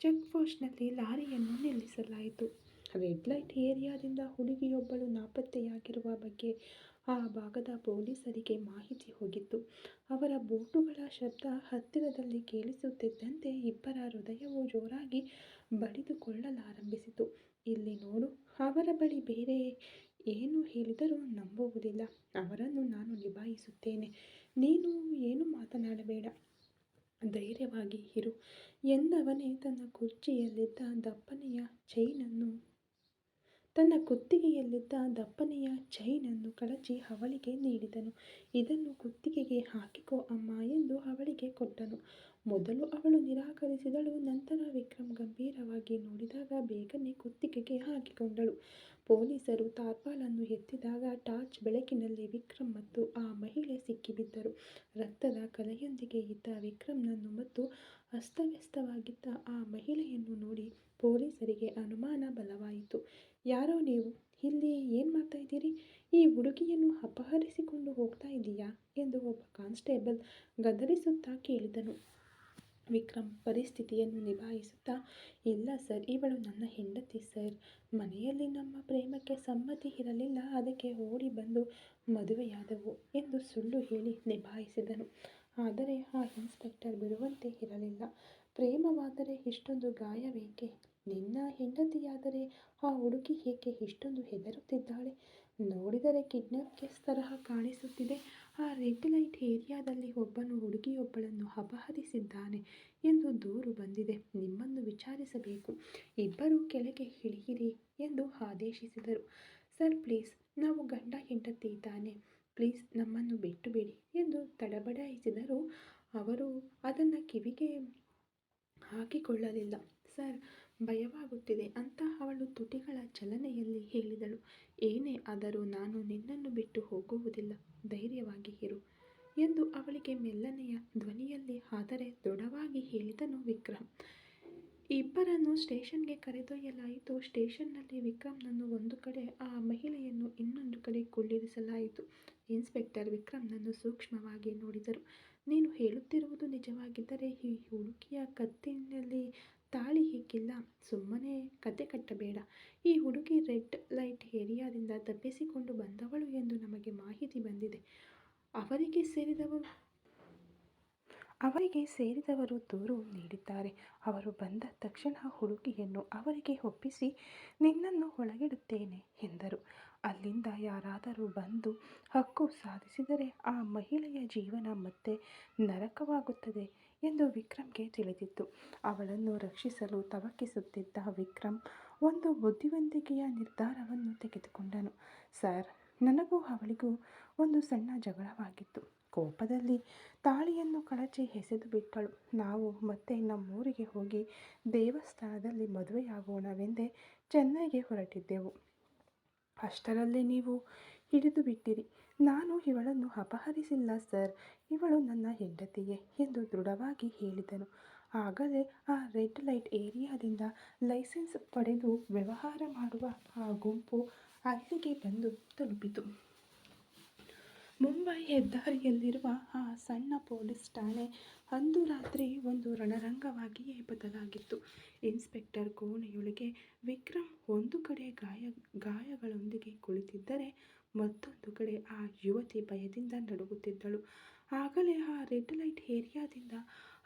ಚೆಕ್ಪೋಸ್ಟ್ನಲ್ಲಿ ಲಾರಿಯನ್ನು ನಿಲ್ಲಿಸಲಾಯಿತು. ರೆಡ್ ಲೈಟ್ ಏರಿಯಾದಿಂದ ಹುಡುಗಿಯೊಬ್ಬಳು ನಾಪತ್ತೆಯಾಗಿರುವ ಬಗ್ಗೆ ಆ ಭಾಗದ ಪೊಲೀಸರಿಗೆ ಮಾಹಿತಿ ಹೋಗಿತ್ತು. ಅವರ ಬೂಟುಗಳ ಶಬ್ದ ಹತ್ತಿರದಲ್ಲಿ ಕೇಳಿಸುತ್ತಿದ್ದಂತೆ ಇಬ್ಬರ ಹೃದಯವು ಜೋರಾಗಿ ಬಡಿದುಕೊಳ್ಳಲಾರಂಭಿಸಿತು. ಇಲ್ಲಿ ನೋಡು, ಅವರ ಬಳಿ ಬೇರೆ ಏನು ಹೇಳಿದರೂ ನಂಬುವುದಿಲ್ಲ. ಅವರನ್ನು ನಾನು ನಿಭಾಯಿಸುತ್ತೇನೆ. ನೀನು ಏನೂ ಮಾತನಾಡಬೇಡ, ಧೈರ್ಯವಾಗಿ ಇರು ಎಂದವನೇ ತನ್ನ ಕುತ್ತಿಗೆಯಲ್ಲಿದ್ದ ದಪ್ಪನೆಯ ಚೈನನ್ನು ಕಳಚಿ ಅವಳಿಗೆ ನೀಡಿದನು. ಇದನ್ನು ಕುತ್ತಿಗೆಗೆ ಹಾಕಿಕೋ ಅಮ್ಮ ಎಂದು ಅವಳಿಗೆ ಕೊಟ್ಟನು. ಮೊದಲು ಅವಳು ನಿರಾಕರಿಸಿದಳು. ನಂತರ ವಿಕ್ರಮ್ ಗಂಭೀರವಾಗಿ ನೋಡಿದಾಗ ಬೇಗನೆ ಕುತ್ತಿಗೆಗೆ ಹಾಕಿಕೊಂಡಳು. ಪೊಲೀಸರು ಟಾರ್ಪಾಲನ್ನು ಎತ್ತಿದಾಗ ಟಾರ್ಚ್ ಬೆಳಕಿನಲ್ಲಿ ವಿಕ್ರಮ್ ಮತ್ತು ಆ ಮಹಿಳೆ ಸಿಕ್ಕಿಬಿದ್ದರು. ರಕ್ತದ ಕಲೆಯೊಂದಿಗೆ ಇದ್ದ ವಿಕ್ರಮ್ನನ್ನು ಮತ್ತು ಅಸ್ತವ್ಯಸ್ತವಾಗಿದ್ದ ಆ ಮಹಿಳೆಯನ್ನು ನೋಡಿ ಪೊಲೀಸರಿಗೆ ಅನುಮಾನ ಬಲವಾಯಿತು. ಯಾರೋ ನೀವು? ಇಲ್ಲಿ ಏನು ಮಾಡ್ತಾ ಇದ್ದೀರಿ? ಈ ಹುಡುಗಿಯನ್ನು ಅಪಹರಿಸಿಕೊಂಡು ಹೋಗ್ತಾ ಇದೀಯಾ ಎಂದು ಒಬ್ಬ ಕಾನ್ಸ್ಟೇಬಲ್ ಗದರಿಸುತ್ತಾ ಕೇಳಿದನು. ವಿಕ್ರಮ್ ಪರಿಸ್ಥಿತಿಯನ್ನು ನಿಭಾಯಿಸುತ್ತಾ, ಇಲ್ಲ ಸರ್, ಇವಳು ನನ್ನ ಹೆಂಡತಿ ಸರ್. ಮನೆಯಲ್ಲಿ ನಮ್ಮ ಪ್ರೇಮಕ್ಕೆ ಸಮ್ಮತಿ ಇರಲಿಲ್ಲ, ಅದಕ್ಕೆ ಓಡಿ ಬಂದು ಮದುವೆಯಾದವು ಎಂದು ಸುಳ್ಳು ಹೇಳಿ ನಿಭಾಯಿಸಿದನು. ಆದರೆ ಆ ಇನ್ಸ್ಪೆಕ್ಟರ್ ಬಿಡುವಂತೆ ಇರಲಿಲ್ಲ. ಪ್ರೇಮವಾದರೆ ಇಷ್ಟೊಂದು ಗಾಯವೇಕೆ? ನಿನ್ನ ಹೆಂಡತಿಯಾದರೆ ಆ ಹುಡುಗಿ ಏಕೆ ಇಷ್ಟೊಂದು ಹೆದರುತ್ತಿದ್ದಾಳೆ? ನೋಡಿದರೆ ಕಿಡ್ನಾಪ್ ಕೇಸ್ ತರಹ ಕಾಣಿಸುತ್ತಿದೆ. ಆ ರೆಡ್ ಲೈಟ್ ಏರಿಯಾದಲ್ಲಿ ಒಬ್ಬನು ಹುಡುಗಿಯೊಬ್ಬಳನ್ನು ಅಪಹರಿಸಿದ್ದಾನೆ ಎಂದು ದೂರು ಬಂದಿದೆ. ನಿಮ್ಮನ್ನು ವಿಚಾರಿಸಬೇಕು. ಇಬ್ಬರು ಕೆಳಗೆ ಇಳಿಯಿರಿ ಎಂದು ಆದೇಶಿಸಿದರು. ಸರ್ ಪ್ಲೀಸ್, ನಾವು ಗಂಡ ಹೆಂಡತಿ ತಾನೆ, ಪ್ಲೀಸ್ ನಮ್ಮನ್ನು ಬಿಟ್ಟುಬಿಡಿ ಎಂದು ತಡಬಡಾಯಿಸಿದರು. ಅವರು ಅದನ್ನು ಕಿವಿಗೆ ಹಾಕಿಕೊಳ್ಳಲಿಲ್ಲ. ಸರ್, ಭಯವಾಗುತ್ತಿದೆ ಅಂತ ಅವಳು ತುಟಿಗಳ ಚಲನೆಯಲ್ಲಿ ಹೇಳಿದಳು. ಏನೇ ಆದರೂ ನಾನು ನಿನ್ನನ್ನು ಬಿಟ್ಟು ಹೋಗುವುದಿಲ್ಲ, ಧೈರ್ಯವಾಗಿ ಇರು ಎಂದು ಅವಳಿಗೆ ಮೆಲ್ಲನೆಯ ಧ್ವನಿಯಲ್ಲಿ ಆದರೆ ದೃಢವಾಗಿ ಹೇಳಿದನು ವಿಕ್ರಮ್. ಇಬ್ಬರನ್ನು ಸ್ಟೇಷನ್ಗೆ ಕರೆದೊಯ್ಯಲಾಯಿತು. ಸ್ಟೇಷನ್ನಲ್ಲಿ ವಿಕ್ರಮ್ನನ್ನು ಒಂದು ಕಡೆ, ಆ ಮಹಿಳೆಯನ್ನು ಇನ್ನೊಂದು ಕಡೆ ಕುಳ್ಳಿರಿಸಲಾಯಿತು. ಇನ್ಸ್ಪೆಕ್ಟರ್ ವಿಕ್ರಮ್ನನ್ನು ಸೂಕ್ಷ್ಮವಾಗಿ ನೋಡಿದರು. ನೀನು ಹೇಳುತ್ತಿರುವುದು ನಿಜವಾಗಿದ್ದರೆ ಈ ಹುಡುಗಿಯ ಕತ್ತಿನಲ್ಲಿ ತಾಳಿ ಏಕಿಲ್ಲ? ಸುಮ್ಮನೆ ಕತೆ ಕಟ್ಟಬೇಡ. ಈ ಹುಡುಗಿ ರೆಡ್ ಲೈಟ್ ಏರಿಯಾದಿಂದ ತಪ್ಪಿಸಿಕೊಂಡು ಬಂದವಳು ಎಂದು ನಮಗೆ ಮಾಹಿತಿ ಬಂದಿದೆ. ಅವರಿಗೆ ಸೇರಿದವರು ದೂರು ನೀಡಿದ್ದಾರೆ. ಅವರು ಬಂದ ತಕ್ಷಣ ಹುಡುಗಿಯನ್ನು ಅವರಿಗೆ ಒಪ್ಪಿಸಿ ನಿನ್ನನ್ನು ಒಳಗಿಡುತ್ತೇನೆ ಎಂದರು. ಅಲ್ಲಿಂದ ಯಾರಾದರೂ ಬಂದು ಹಕ್ಕು ಸಾಧಿಸಿದರೆ ಆ ಮಹಿಳೆಯ ಜೀವನ ಮತ್ತೆ ನರಕವಾಗುತ್ತದೆ ಎಂದು ವಿಕ್ರಮ್ಗೆ ತಿಳಿದಿತ್ತು. ಅವಳನ್ನು ರಕ್ಷಿಸಲು ತವಕಿಸುತ್ತಿದ್ದ ವಿಕ್ರಮ್ ಒಂದು ಬುದ್ಧಿವಂತಿಕೆಯ ನಿರ್ಧಾರವನ್ನು ತೆಗೆದುಕೊಂಡನು. ಸರ್, ನನಗೂ ಅವಳಿಗೂ ಒಂದು ಸಣ್ಣ ಜಗಳವಾಗಿತ್ತು. ಕೋಪದಲ್ಲಿ ತಾಳಿಯನ್ನು ಕಳಚಿ ಎಸೆದು ಬಿಟ್ಟಳು. ನಾವು ಮತ್ತೆ ನಮ್ಮೂರಿಗೆ ಹೋಗಿ ದೇವಸ್ಥಾನದಲ್ಲಿ ಮದುವೆಯಾಗೋಣವೆಂದೇ ಚೆನ್ನೈಗೆ ಹೊರಟಿದ್ದೆವು. ಅಷ್ಟರಲ್ಲೇ ನೀವು ಹಿಡಿದು ಬಿಟ್ಟಿರಿ. ನಾನು ಇವಳನ್ನು ಅಪಹರಿಸಿಲ್ಲ ಸರ್, ಇವಳು ನನ್ನ ಹೆಂಡತಿಯೇ ಎಂದು ದೃಢವಾಗಿ ಹೇಳಿದನು. ಆಗಲೇ ಆ ರೆಡ್ ಲೈಟ್ ಏರಿಯಾದಿಂದ ಲೈಸೆನ್ಸ್ ಪಡೆದು ವ್ಯವಹಾರ ಮಾಡುವ ಆ ಗುಂಪು ಅಲ್ಲಿಗೆ ಬಂದು ತಲುಪಿತು. ಮುಂಬೈ ಹೆದ್ದಾರಿಯಲ್ಲಿರುವ ಆ ಸಣ್ಣ ಪೊಲೀಸ್ ಠಾಣೆ ಅಂದು ರಾತ್ರಿ ಒಂದು ರಣರಂಗವಾಗಿಯೇ ಬದಲಾಗಿತ್ತು. ಇನ್ಸ್ಪೆಕ್ಟರ್ ಕೋಣೆಯೊಳಗೆ ವಿಕ್ರಮ್ ಒಂದು ಕಡೆ ಗಾಯಗಳೊಂದಿಗೆ ಕುಳಿತಿದ್ದರೆ, ಮತ್ತೊಂದು ಕಡೆ ಆ ಯುವತಿ ಭಯದಿಂದ ನಡುಗುತ್ತಿದ್ದಳು. ಆಗಲೇ ಆ ರೆಡ್ ಲೈಟ್ ಏರಿಯಾದಿಂದ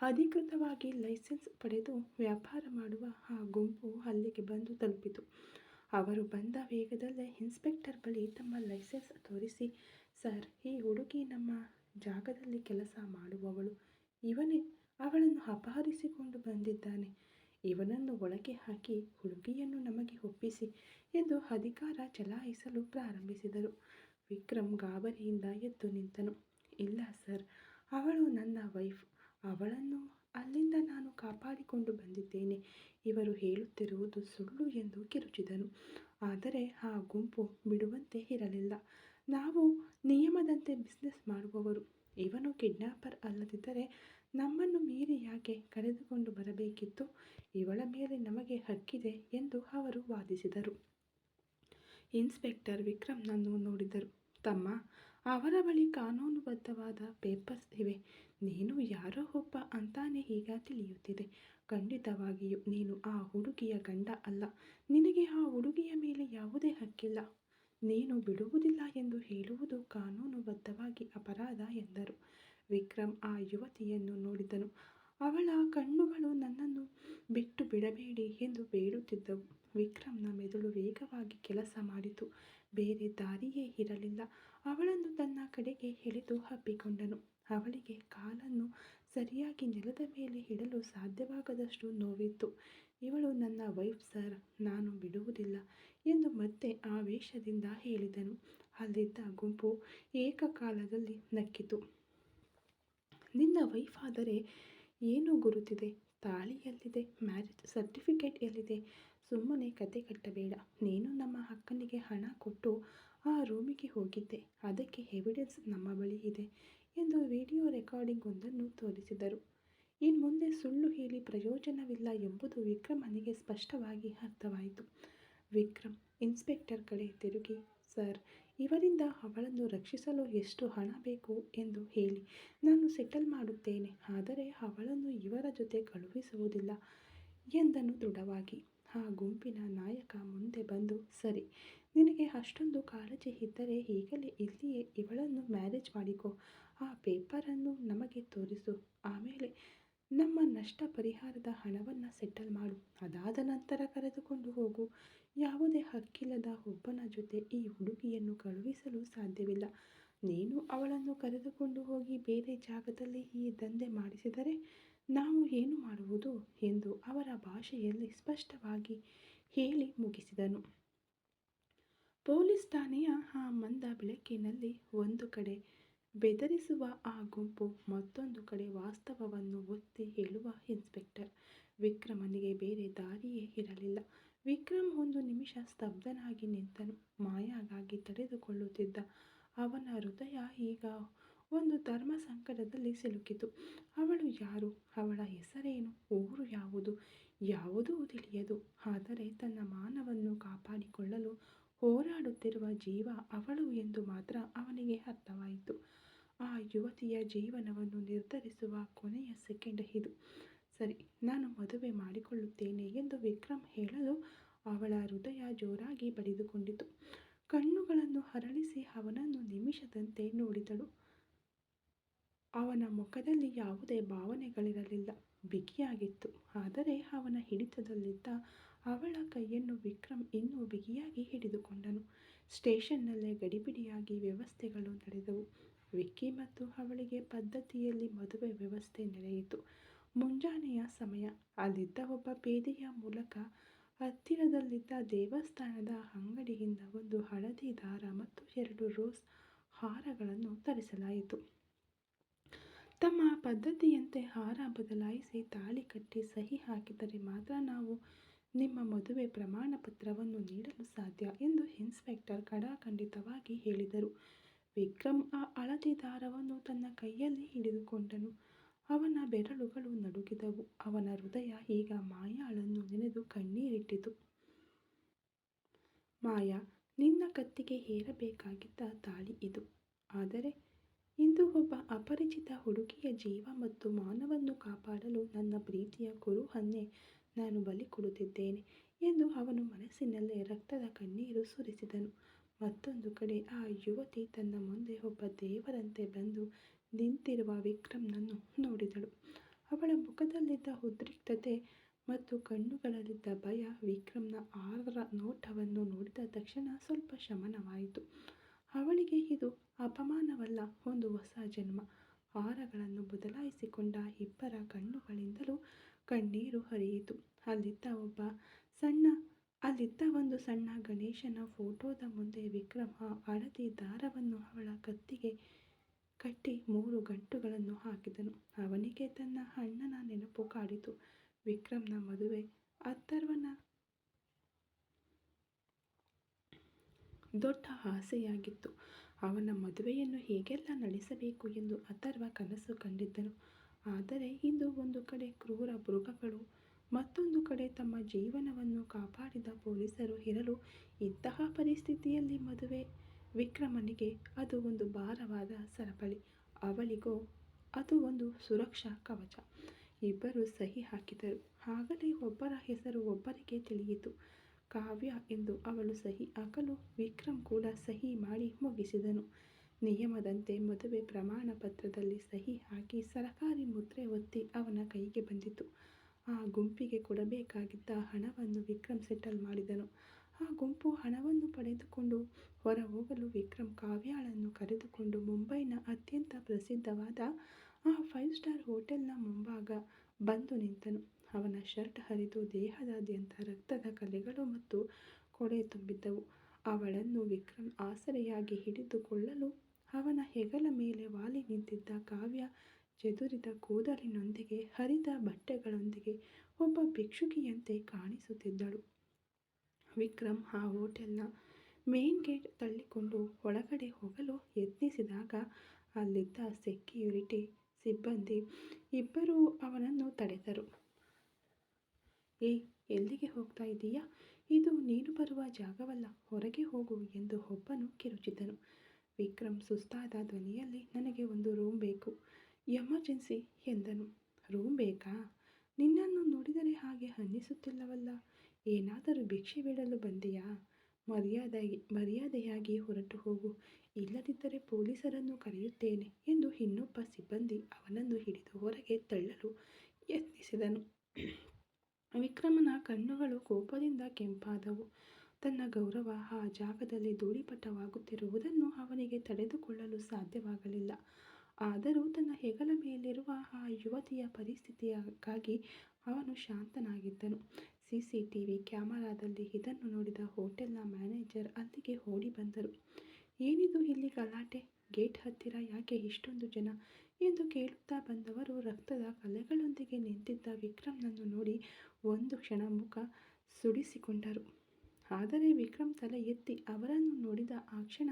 ಅಧಿಕೃತವಾಗಿ ಲೈಸೆನ್ಸ್ ಪಡೆದು ವ್ಯಾಪಾರ ಮಾಡುವ ಆ ಗುಂಪು ಅಲ್ಲಿಗೆ ಬಂದು ತಲುಪಿತು. ಅವರು ಬಂದ ವೇಗದಲ್ಲೇ ಇನ್ಸ್ಪೆಕ್ಟರ್ ಬಳಿ ತಮ್ಮ ಲೈಸೆನ್ಸ್ ತೋರಿಸಿ, ಸರ್, ಈ ಹುಡುಗಿ ನಮ್ಮ ಜಾಗದಲ್ಲಿ ಕೆಲಸ ಮಾಡುವವಳು. ಇವನೇ ಅವಳನ್ನು ಅಪಹರಿಸಿಕೊಂಡು ಬಂದಿದ್ದಾನೆ. ಇವನನ್ನು ಒಳಗೆ ಹಾಕಿ ಹುಡುಗಿಯನ್ನು ನಮಗೆ ಒಪ್ಪಿಸಿ ಎಂದು ಅಧಿಕಾರ ಚಲಾಯಿಸಲು ಪ್ರಾರಂಭಿಸಿದರು. ವಿಕ್ರಮ್ ಗಾಬರಿಯಿಂದ ಎದ್ದು ನಿಂತನು. ಇಲ್ಲ ಸರ್, ಅವಳು ನನ್ನ ವೈಫ್. ಅವಳನ್ನು ಅಲ್ಲಿಂದ ನಾನು ಕಾಪಾಡಿಕೊಂಡು ಬಂದಿದ್ದೇನೆ. ಇವರು ಹೇಳುತ್ತಿರುವುದು ಸುಳ್ಳು ಎಂದು ಕಿರುಚಿದನು. ಆದರೆ ಆ ಗುಂಪು ಬಿಡುವಂತೆ ಇರಲಿಲ್ಲ. ನಾವು ನಿಯಮದಂತೆ ಬಿಸ್ನೆಸ್ ಮಾಡುವವರು. ಇವನು ಕಿಡ್ನಾಪರ್ ಅಲ್ಲದಿದ್ದರೆ ನಮ್ಮನ್ನು ಮೀರಿ ಯಾಕೆ ಕರೆದುಕೊಂಡು ಬರಬೇಕಿತ್ತು? ಇವಳ ಮೇಲೆ ನಮಗೆ ಹಕ್ಕಿದೆ ಎಂದು ಅವರು ವಾದಿಸಿದರು. ಇನ್ಸ್ಪೆಕ್ಟರ್ ವಿಕ್ರಮ್ನನ್ನು ನೋಡಿದರು. ತಮ್ಮ, ಅವರ ಬಳಿ ಕಾನೂನುಬದ್ಧವಾದ ಪೇಪರ್ಸ್ ಇವೆ. ನೀನು ಯಾರೋ ಒಬ್ಬ ಅಂತಾನೆ ಈಗ ತಿಳಿಯುತ್ತಿದೆ. ಖಂಡಿತವಾಗಿಯೂ ನೀನು ಆ ಹುಡುಗಿಯ ಗಂಡ ಅಲ್ಲ. ನಿನಗೆ ಆ ಹುಡುಗಿಯ ಮೇಲೆ ಯಾವುದೇ ಹಕ್ಕಿಲ್ಲ. ನೀನು ಬಿಡುವುದಿಲ್ಲ ಎಂದು ಹೇಳುವುದು ಕಾನೂನುಬದ್ಧವಾಗಿ ಅಪರಾಧ ಎಂದರು. ವಿಕ್ರಮ್ ಆ ಯುವತಿಯನ್ನು ನೋಡಿದನು. ಅವಳ ಕಣ್ಣುಗಳು ನನ್ನನ್ನು ಬಿಟ್ಟು ಬಿಡಬೇಡಿ ಎಂದು ಬೇಡುತ್ತಿದ್ದವು. ವಿಕ್ರಮ್ನ ಮೆದುಳು ವೇಗವಾಗಿ ಕೆಲಸ ಮಾಡಿತು. ಬೇರೆ ದಾರಿಯೇ ಇರಲಿಲ್ಲ. ಅವಳನ್ನು ತನ್ನ ಕಡೆಗೆ ಎಳೆದು ಅಪ್ಪಿಕೊಂಡನು. ಅವಳಿಗೆ ಕಾಲನ್ನು ಸರಿಯಾಗಿ ನೆಲದ ಮೇಲೆ ಇಡಲು ಸಾಧ್ಯವಾಗದಷ್ಟು ನೋವಿತ್ತು. ಇವಳು ನನ್ನ ವೈಫ್ ಸರ್, ನಾನು ಬಿಡುವುದಿಲ್ಲ ಎಂದು ಮತ್ತೆ ಆವೇಶದಿಂದ ಹೇಳಿದನು. ಅಲ್ಲಿದ್ದ ಗುಂಪು ಏಕಕಾಲದಲ್ಲಿ ನಕ್ಕಿತು. ನಿನ್ನ ವೈಫ್ ಆದರೆ ಏನು ಗುರುತಿದೆ? ತಾಳಿ ಎಲ್ಲಿದೆ? ಮ್ಯಾರೇಜ್ ಸರ್ಟಿಫಿಕೇಟ್ ಎಲ್ಲಿದೆ? ಸುಮ್ಮನೆ ಕತೆ ಕಟ್ಟಬೇಡ. ನೀನು ನಮ್ಮ ಅಕ್ಕನಿಗೆ ಹಣ ಕೊಟ್ಟು ಆ ರೂಮಿಗೆ ಹೋಗಿದ್ದೆ. ಅದಕ್ಕೆ ಎವಿಡೆನ್ಸ್ ನಮ್ಮ ಬಳಿ ಇದೆ ಎಂದು ವಿಡಿಯೋ ರೆಕಾರ್ಡಿಂಗ್ ಒಂದನ್ನು ತೋರಿಸಿದರು. ಇನ್ಮುಂದೆ ಸುಳ್ಳು ಹೇಳಿ ಪ್ರಯೋಜನವಿಲ್ಲ ಎಂಬುದು ವಿಕ್ರಮನಿಗೆ ಸ್ಪಷ್ಟವಾಗಿ ಅರ್ಥವಾಯಿತು. ವಿಕ್ರಮ್ ಇನ್ಸ್ಪೆಕ್ಟರ್ ಕಡೆ ತಿರುಗಿ, ಸರ್, ಇವರಿಂದ ಅವಳನ್ನು ರಕ್ಷಿಸಲು ಎಷ್ಟು ಹಣ ಬೇಕು ಎಂದು ಹೇಳಿ, ನಾನು ಸೆಟಲ್ ಮಾಡುತ್ತೇನೆ. ಆದರೆ ಅವಳನ್ನು ಇವರ ಜೊತೆ ಕಳುಹಿಸುವುದಿಲ್ಲ ಎಂದನು ದೃಢವಾಗಿ. ಆ ಗುಂಪಿನ ನಾಯಕ ಮುಂದೆ ಬಂದು, ಸರಿ, ನಿನಗೆ ಅಷ್ಟೊಂದು ಕಾಳಜಿ ಇದ್ದರೆ ಈಗಲೇ ಇಲ್ಲಿಯೇ ಇವಳನ್ನು ಮ್ಯಾರೇಜ್ ಮಾಡಿಕೊ. ಆ ಪೇಪರನ್ನು ನಮಗೆ ತೋರಿಸು. ಆಮೇಲೆ ನಮ್ಮ ನಷ್ಟ ಪರಿಹಾರದ ಹಣವನ್ನು ಸೆಟಲ್ ಮಾಡು. ಅದಾದ ನಂತರ ಕರೆದುಕೊಂಡು ಹೋಗು. ಯಾವುದೇ ಹಕ್ಕಿಲ್ಲದ ಒಬ್ಬನ ಜೊತೆ ಈ ಹುಡುಗಿಯನ್ನು ಕಳುಹಿಸಲು ಸಾಧ್ಯವಿಲ್ಲ. ನೀನು ಅವಳನ್ನು ಕರೆದುಕೊಂಡು ಹೋಗಿ ಬೇರೆ ಜಾಗದಲ್ಲಿ ಈ ದಂಧೆ ಮಾಡಿಸಿದರೆ ನಾವು ಏನು ಮಾಡುವುದು ಎಂದು ಅವರ ಭಾಷೆಯಲ್ಲಿ ಸ್ಪಷ್ಟವಾಗಿ ಹೇಳಿ ಮುಗಿಸಿದನು. ಪೊಲೀಸ್ ಠಾಣೆಯ ಆ ಮಂದ ಬೆಳಕಿನಲ್ಲಿ ಒಂದು ಕಡೆ ಬೆದರಿಸುವ ಆ ಗುಂಪು, ಮತ್ತೊಂದು ಕಡೆ ವಾಸ್ತವವನ್ನು ಒತ್ತಿ ಹೇಳುವ ಇನ್ಸ್ಪೆಕ್ಟರ್. ವಿಕ್ರಮನಿಗೆ ಬೇರೆ ದಾರಿಯೇ ಇರಲಿಲ್ಲ. ವಿಕ್ರಮ್ ಒಂದು ನಿಮಿಷ ಸ್ತಬ್ಧನಾಗಿ ನಿಂತನು. ಮಾಯಾಗಾಗಿ ತಡೆದುಕೊಳ್ಳುತ್ತಿದ್ದ ಅವನ ಹೃದಯ ಈಗ ಒಂದು ಧರ್ಮ ಸಂಕಟದಲ್ಲಿ ಸಿಲುಕಿತು. ಅವಳು ಯಾರು? ಅವಳ ಹೆಸರೇನು? ಊರು ಯಾವುದು? ಯಾವುದೂ ತಿಳಿಯದು. ಆದರೆ ತನ್ನ ಮಾನವನ್ನು ಕಾಪಾಡಿಕೊಳ್ಳಲು ಹೋರಾಡುತ್ತಿರುವ ಜೀವ ಅವಳು ಎಂದು ಮಾತ್ರ ಅವನಿಗೆ ಅರ್ಥವಾಯಿತು. ಆ ಯುವತಿಯ ಜೀವನವನ್ನು ನಿರ್ಧರಿಸುವ ಕೊನೆಯ ಸೆಕೆಂಡ್ ಇದು. ಸರಿ, ನಾನು ಮದುವೆ ಮಾಡಿಕೊಳ್ಳುತ್ತೇನೆ ಎಂದು ವಿಕ್ರಮ್ ಹೇಳಲು ಅವಳ ಹೃದಯ ಜೋರಾಗಿ ಬಡಿದುಕೊಂಡಿತು. ಕಣ್ಣುಗಳನ್ನು ಹರಳಿಸಿ ಅವನನ್ನು ನಿಮಿಷದಂತೆ ನೋಡಿದಳು. ಅವನ ಮುಖದಲ್ಲಿ ಯಾವುದೇ ಭಾವನೆಗಳಿರಲಿಲ್ಲ. ಬಿಗಿಯಾಗಿತ್ತು. ಆದರೆ ಅವನ ಹಿಡಿತದಲ್ಲಿದ್ದ ಅವಳ ಕೈಯನ್ನು ವಿಕ್ರಮ್ ಇನ್ನೂ ಬಿಗಿಯಾಗಿ ಹಿಡಿದುಕೊಂಡನು. ಸ್ಟೇಷನ್ನಲ್ಲೇ ಗಡಿಬಿಡಿಯಾಗಿ ವ್ಯವಸ್ಥೆಗಳು ನಡೆದವು. ವಿಕ್ಕಿ ಮತ್ತು ಅವಳಿಗೆ ಪದ್ಧತಿಯಲ್ಲಿ ಮದುವೆ ವ್ಯವಸ್ಥೆ ನಡೆಯಿತು. ಮುಂಜಾನೆಯ ಸಮಯ. ಅಲ್ಲಿದ್ದ ಒಬ್ಬ ಪೇದೆಯ ಮೂಲಕ ಹತ್ತಿರದಲ್ಲಿದ್ದ ದೇವಸ್ಥಾನದ ಅಂಗಡಿಯಿಂದ ಒಂದು ಹಳದಿ ದಾರ ಮತ್ತು 2 ರೋಸ್ ಹಾರಗಳನ್ನು ತರಿಸಲಾಯಿತು. ತಮ್ಮ ಪದ್ಧತಿಯಂತೆ ಹಾರ ಬದಲಾಯಿಸಿ ತಾಳಿ ಕಟ್ಟಿ ಸಹಿ ಹಾಕಿದರೆ ಮಾತ್ರ ನಾವು ನಿಮ್ಮ ಮದುವೆ ಪ್ರಮಾಣ ಪತ್ರವನ್ನು ನೀಡಲು ಸಾಧ್ಯ ಎಂದು ಇನ್ಸ್ಪೆಕ್ಟರ್ ಖಡಾಖಂಡಿತವಾಗಿ ಹೇಳಿದರು. ವಿಕ್ರಮ್ ಆ ಹಳದಿ ದಾರವನ್ನು ತನ್ನ ಕೈಯಲ್ಲಿ ಹಿಡಿದುಕೊಂಡನು. ಅವನ ಬೆರಳುಗಳು ನಡುಗಿದವು. ಅವನ ಹೃದಯ ಈಗ ಮಾಯಾಳನ್ನು ನೆನೆದು ಕಣ್ಣೀರಿಟ್ಟಿತು. ಮಾಯಾ, ನಿನ್ನ ಕತ್ತಿಗೆ ಏರಬೇಕಾಗಿದ್ದ ತಾಳಿ ಇದು. ಆದರೆ ಇಂದು ಒಬ್ಬ ಅಪರಿಚಿತ ಹುಡುಗಿಯ ಜೀವ ಮತ್ತು ಮಾನವನ್ನು ಕಾಪಾಡಲು ನನ್ನ ಪ್ರೀತಿಯ ಕುರುಹನ್ನೇ ನಾನು ಬಲಿ ಕೊಡುತ್ತಿದ್ದೇನೆ ಎಂದು ಅವನು ಮನಸ್ಸಿನಲ್ಲೇ ರಕ್ತದ ಕಣ್ಣೀರು ಸುರಿಸಿದನು. ಮತ್ತೊಂದು ಕಡೆ ಆ ಯುವತಿ ತನ್ನ ಮುಂದೆ ಒಬ್ಬ ದೇವರಂತೆ ಬಂದು ನಿಂತಿರುವ ವಿಕ್ರಮ್ನನ್ನು ನೋಡಿದಳು. ಅವಳ ಮುಖದಲ್ಲಿದ್ದ ಉದ್ರಿಕ್ತತೆ ಮತ್ತು ಕಣ್ಣುಗಳಲ್ಲಿದ್ದ ಭಯ ವಿಕ್ರಮ್ನ ಆರ್ದ್ರ ನೋಟವನ್ನು ನೋಡಿದ ತಕ್ಷಣ ಸ್ವಲ್ಪ ಶಮನವಾಯಿತು. ಅವಳಿಗೆ ಇದು ಅಪಮಾನವಲ್ಲ, ಒಂದು ಹೊಸ ಜನ್ಮ. ಆಹಾರಗಳನ್ನು ಬದಲಾಯಿಸಿಕೊಂಡ ಇಬ್ಬರ ಕಣ್ಣುಗಳಿಂದಲೂ ಕಣ್ಣೀರು ಹರಿಯಿತು. ಅಲ್ಲಿದ್ದ ಒಂದು ಸಣ್ಣ ಗಣೇಶನ ಫೋಟೋದ ಮುಂದೆ ವಿಕ್ರಮ್ ಆ ಹಳದಿ ದಾರವನ್ನು ಅವಳ ಕತ್ತಿಗೆ ಕಟ್ಟಿ 3 ಗಂಟುಗಳನ್ನು ಹಾಕಿದನು. ಅವನಿಗೆ ತನ್ನ ಅಣ್ಣನ ನೆನಪು ಕಾಡಿತು. ವಿಕ್ರಮ್ನ ಮದುವೆ ಅಥರ್ವನ ದೊಡ್ಡ ಆಸೆಯಾಗಿತ್ತು. ಅವನ ಮದುವೆಯನ್ನು ಹೇಗೆಲ್ಲ ನಡೆಸಬೇಕು ಎಂದು ಅಥರ್ವ ಕನಸು ಕಂಡಿದ್ದನು. ಆದರೆ ಇಂದು ಒಂದು ಕಡೆ ಕ್ರೂರ ಮೃಗಗಳು, ಮತ್ತೊಂದು ಕಡೆ ತಮ್ಮ ಜೀವನವನ್ನು ಕಾಪಾಡಿದ ಪೊಲೀಸರು ಇರಲು ಇಂತಹ ಪರಿಸ್ಥಿತಿಯಲ್ಲಿ ಮದುವೆ ವಿಕ್ರಮನಿಗೆ ಅದು ಒಂದು ಭಾರವಾದ ಸರಪಳಿ, ಅವಳಿಗೋ ಅದು ಒಂದು ಸುರಕ್ಷಾ ಕವಚ. ಇಬ್ಬರು ಸಹಿ ಹಾಕಿದರು. ಆಗಲೇ ಒಬ್ಬರ ಹೆಸರು ಒಬ್ಬರಿಗೆ ತಿಳಿಯಿತು. ಕಾವ್ಯ ಎಂದು. ಅವಳು ಸಹಿ ಹಾಕಲು ವಿಕ್ರಮ್ ಕೂಡ ಸಹಿ ಮಾಡಿ ಮುಗಿಸಿದನು. ನಿಯಮದಂತೆ ಮದುವೆ ಪ್ರಮಾಣ ಪತ್ರದಲ್ಲಿ ಸಹಿ ಹಾಕಿ ಸರಕಾರಿ ಮುದ್ರೆ ಒತ್ತಿ ಅವನ ಕೈಗೆ ಬಂದಿತು. ಆ ಗುಂಪಿಗೆ ಕೊಡಬೇಕಾಗಿದ್ದ ಹಣವನ್ನು ವಿಕ್ರಮ್ ಸೆಟಲ್ ಮಾಡಿದನು. ಆ ಗುಂಪು ಹಣವನ್ನು ಪಡೆದುಕೊಂಡು ಹೊರ ಹೋಗಲು ವಿಕ್ರಮ್ ಕಾವ್ಯಾಳನ್ನು ಕರೆದುಕೊಂಡು ಮುಂಬೈನ ಅತ್ಯಂತ ಪ್ರಸಿದ್ಧವಾದ ಆ 5 ಸ್ಟಾರ್ ಹೋಟೆಲ್ನ ಮುಂಭಾಗ ಬಂದು ನಿಂತನು. ಅವನ ಶರ್ಟ್ ಹರಿದು ದೇಹದಾದ್ಯಂತ ರಕ್ತದ ಕಲೆಗಳು ಮತ್ತು ಕೊಳೆ ತುಂಬಿದ್ದವು. ಅವಳನ್ನು ವಿಕ್ರಮ್ ಆಸರೆಯಾಗಿ ಹಿಡಿದುಕೊಳ್ಳಲು ಅವನ ಹೆಗಲ ಮೇಲೆ ವಾಲಿ ನಿಂತಿದ್ದ ಕಾವ್ಯ ಚೆದುರಿದ ಕೂದಲಿನೊಂದಿಗೆ ಹರಿದ ಬಟ್ಟೆಗಳೊಂದಿಗೆ ಒಬ್ಬ ಭಿಕ್ಷುಕಿಯಂತೆ ಕಾಣಿಸುತ್ತಿದ್ದಳು. ವಿಕ್ರಮ್ ಆ ಹೋಟೆಲ್ನ ಮೇನ್ ಗೇಟ್ ತಳ್ಳಿಕೊಂಡು ಒಳಗಡೆ ಹೋಗಲು ಯತ್ನಿಸಿದಾಗ ಅಲ್ಲಿದ್ದ ಸೆಕ್ಯೂರಿಟಿ ಸಿಬ್ಬಂದಿ ಇಬ್ಬರೂ ಅವನನ್ನು ತಡೆದರು. ಏಯ್, ಎಲ್ಲಿಗೆ ಹೋಗ್ತಾ ಇದ್ದೀಯಾ? ಇದು ನೀನು ಬರುವ ಜಾಗವಲ್ಲ, ಹೊರಗೆ ಹೋಗು ಎಂದು ಒಬ್ಬನು ಕಿರುಚಿದನು. ವಿಕ್ರಮ್ ಸುಸ್ತಾದ ಧ್ವನಿಯಲ್ಲಿ, ನನಗೆ ಒಂದು ರೂಮ್ ಬೇಕು, ಎಮರ್ಜೆನ್ಸಿ ಎಂದನು. ರೂಮ್ ಬೇಕಾ? ನಿನ್ನನ್ನು ನೋಡಿದರೆ ಹಾಗೆ ಅನ್ನಿಸುತ್ತಿಲ್ಲವಲ್ಲ. ಏನಾದರೂ ಭಿಕ್ಷೆ ಬೇಡಲು ಬಂದೆಯಾ? ಮರ್ಯಾದೆಯಾಗಿ ಹೊರಟು ಹೋಗು, ಇಲ್ಲದಿದ್ದರೆ ಪೊಲೀಸರನ್ನು ಕರೆಯುತ್ತೇನೆ ಎಂದು ಇನ್ನೊಬ್ಬ ಸಿಬ್ಬಂದಿ ಅವನನ್ನು ಹಿಡಿದು ಹೊರಗೆ ತಳ್ಳಲು ಯತ್ನಿಸಿದನು. ವಿಕ್ರಮನ ಕಣ್ಣುಗಳು ಕೋಪದಿಂದ ಕೆಂಪಾದವು. ತನ್ನ ಗೌರವ ಆ ಜಾಗದಲ್ಲಿ ಧೂಳಿಪಟವಾಗುತ್ತಿರುವುದನ್ನು ಅವನಿಗೆ ತಡೆದುಕೊಳ್ಳಲು ಸಾಧ್ಯವಾಗಲಿಲ್ಲ. ಆದರೂ ತನ್ನ ಹೆಗಲ ಮೇಲಿರುವ ಆ ಯುವತಿಯ ಪರಿಸ್ಥಿತಿಗಾಗಿ ಅವನು ಶಾಂತನಾಗಿದ್ದನು. ಸಿಸಿಟಿವಿ ಕ್ಯಾಮರಾದಲ್ಲಿ ಇದನ್ನು ನೋಡಿದ ಹೋಟೆಲ್ನ ಮ್ಯಾನೇಜರ್ ಅಲ್ಲಿಗೆ ಓಡಿ ಬಂದರು. ಏನಿದು ಇಲ್ಲಿ ಗಲಾಟೆ? ಗೇಟ್ ಹತ್ತಿರ ಯಾಕೆ ಇಷ್ಟೊಂದು ಜನ ಎಂದು ಕೇಳುತ್ತಾ ಬಂದವರು ರಕ್ತದ ಕಲೆಗಳೊಂದಿಗೆ ನಿಂತಿದ್ದ ವಿಕ್ರಮ್ನನ್ನು ನೋಡಿ ಒಂದು ಕ್ಷಣ ಮುಖ ಸುಳಿಸಿಕೊಂಡರು. ಆದರೆ ವಿಕ್ರಮ್ ತಲೆ ಎತ್ತಿ ಅವರನ್ನು ನೋಡಿದ ಆ ಕ್ಷಣ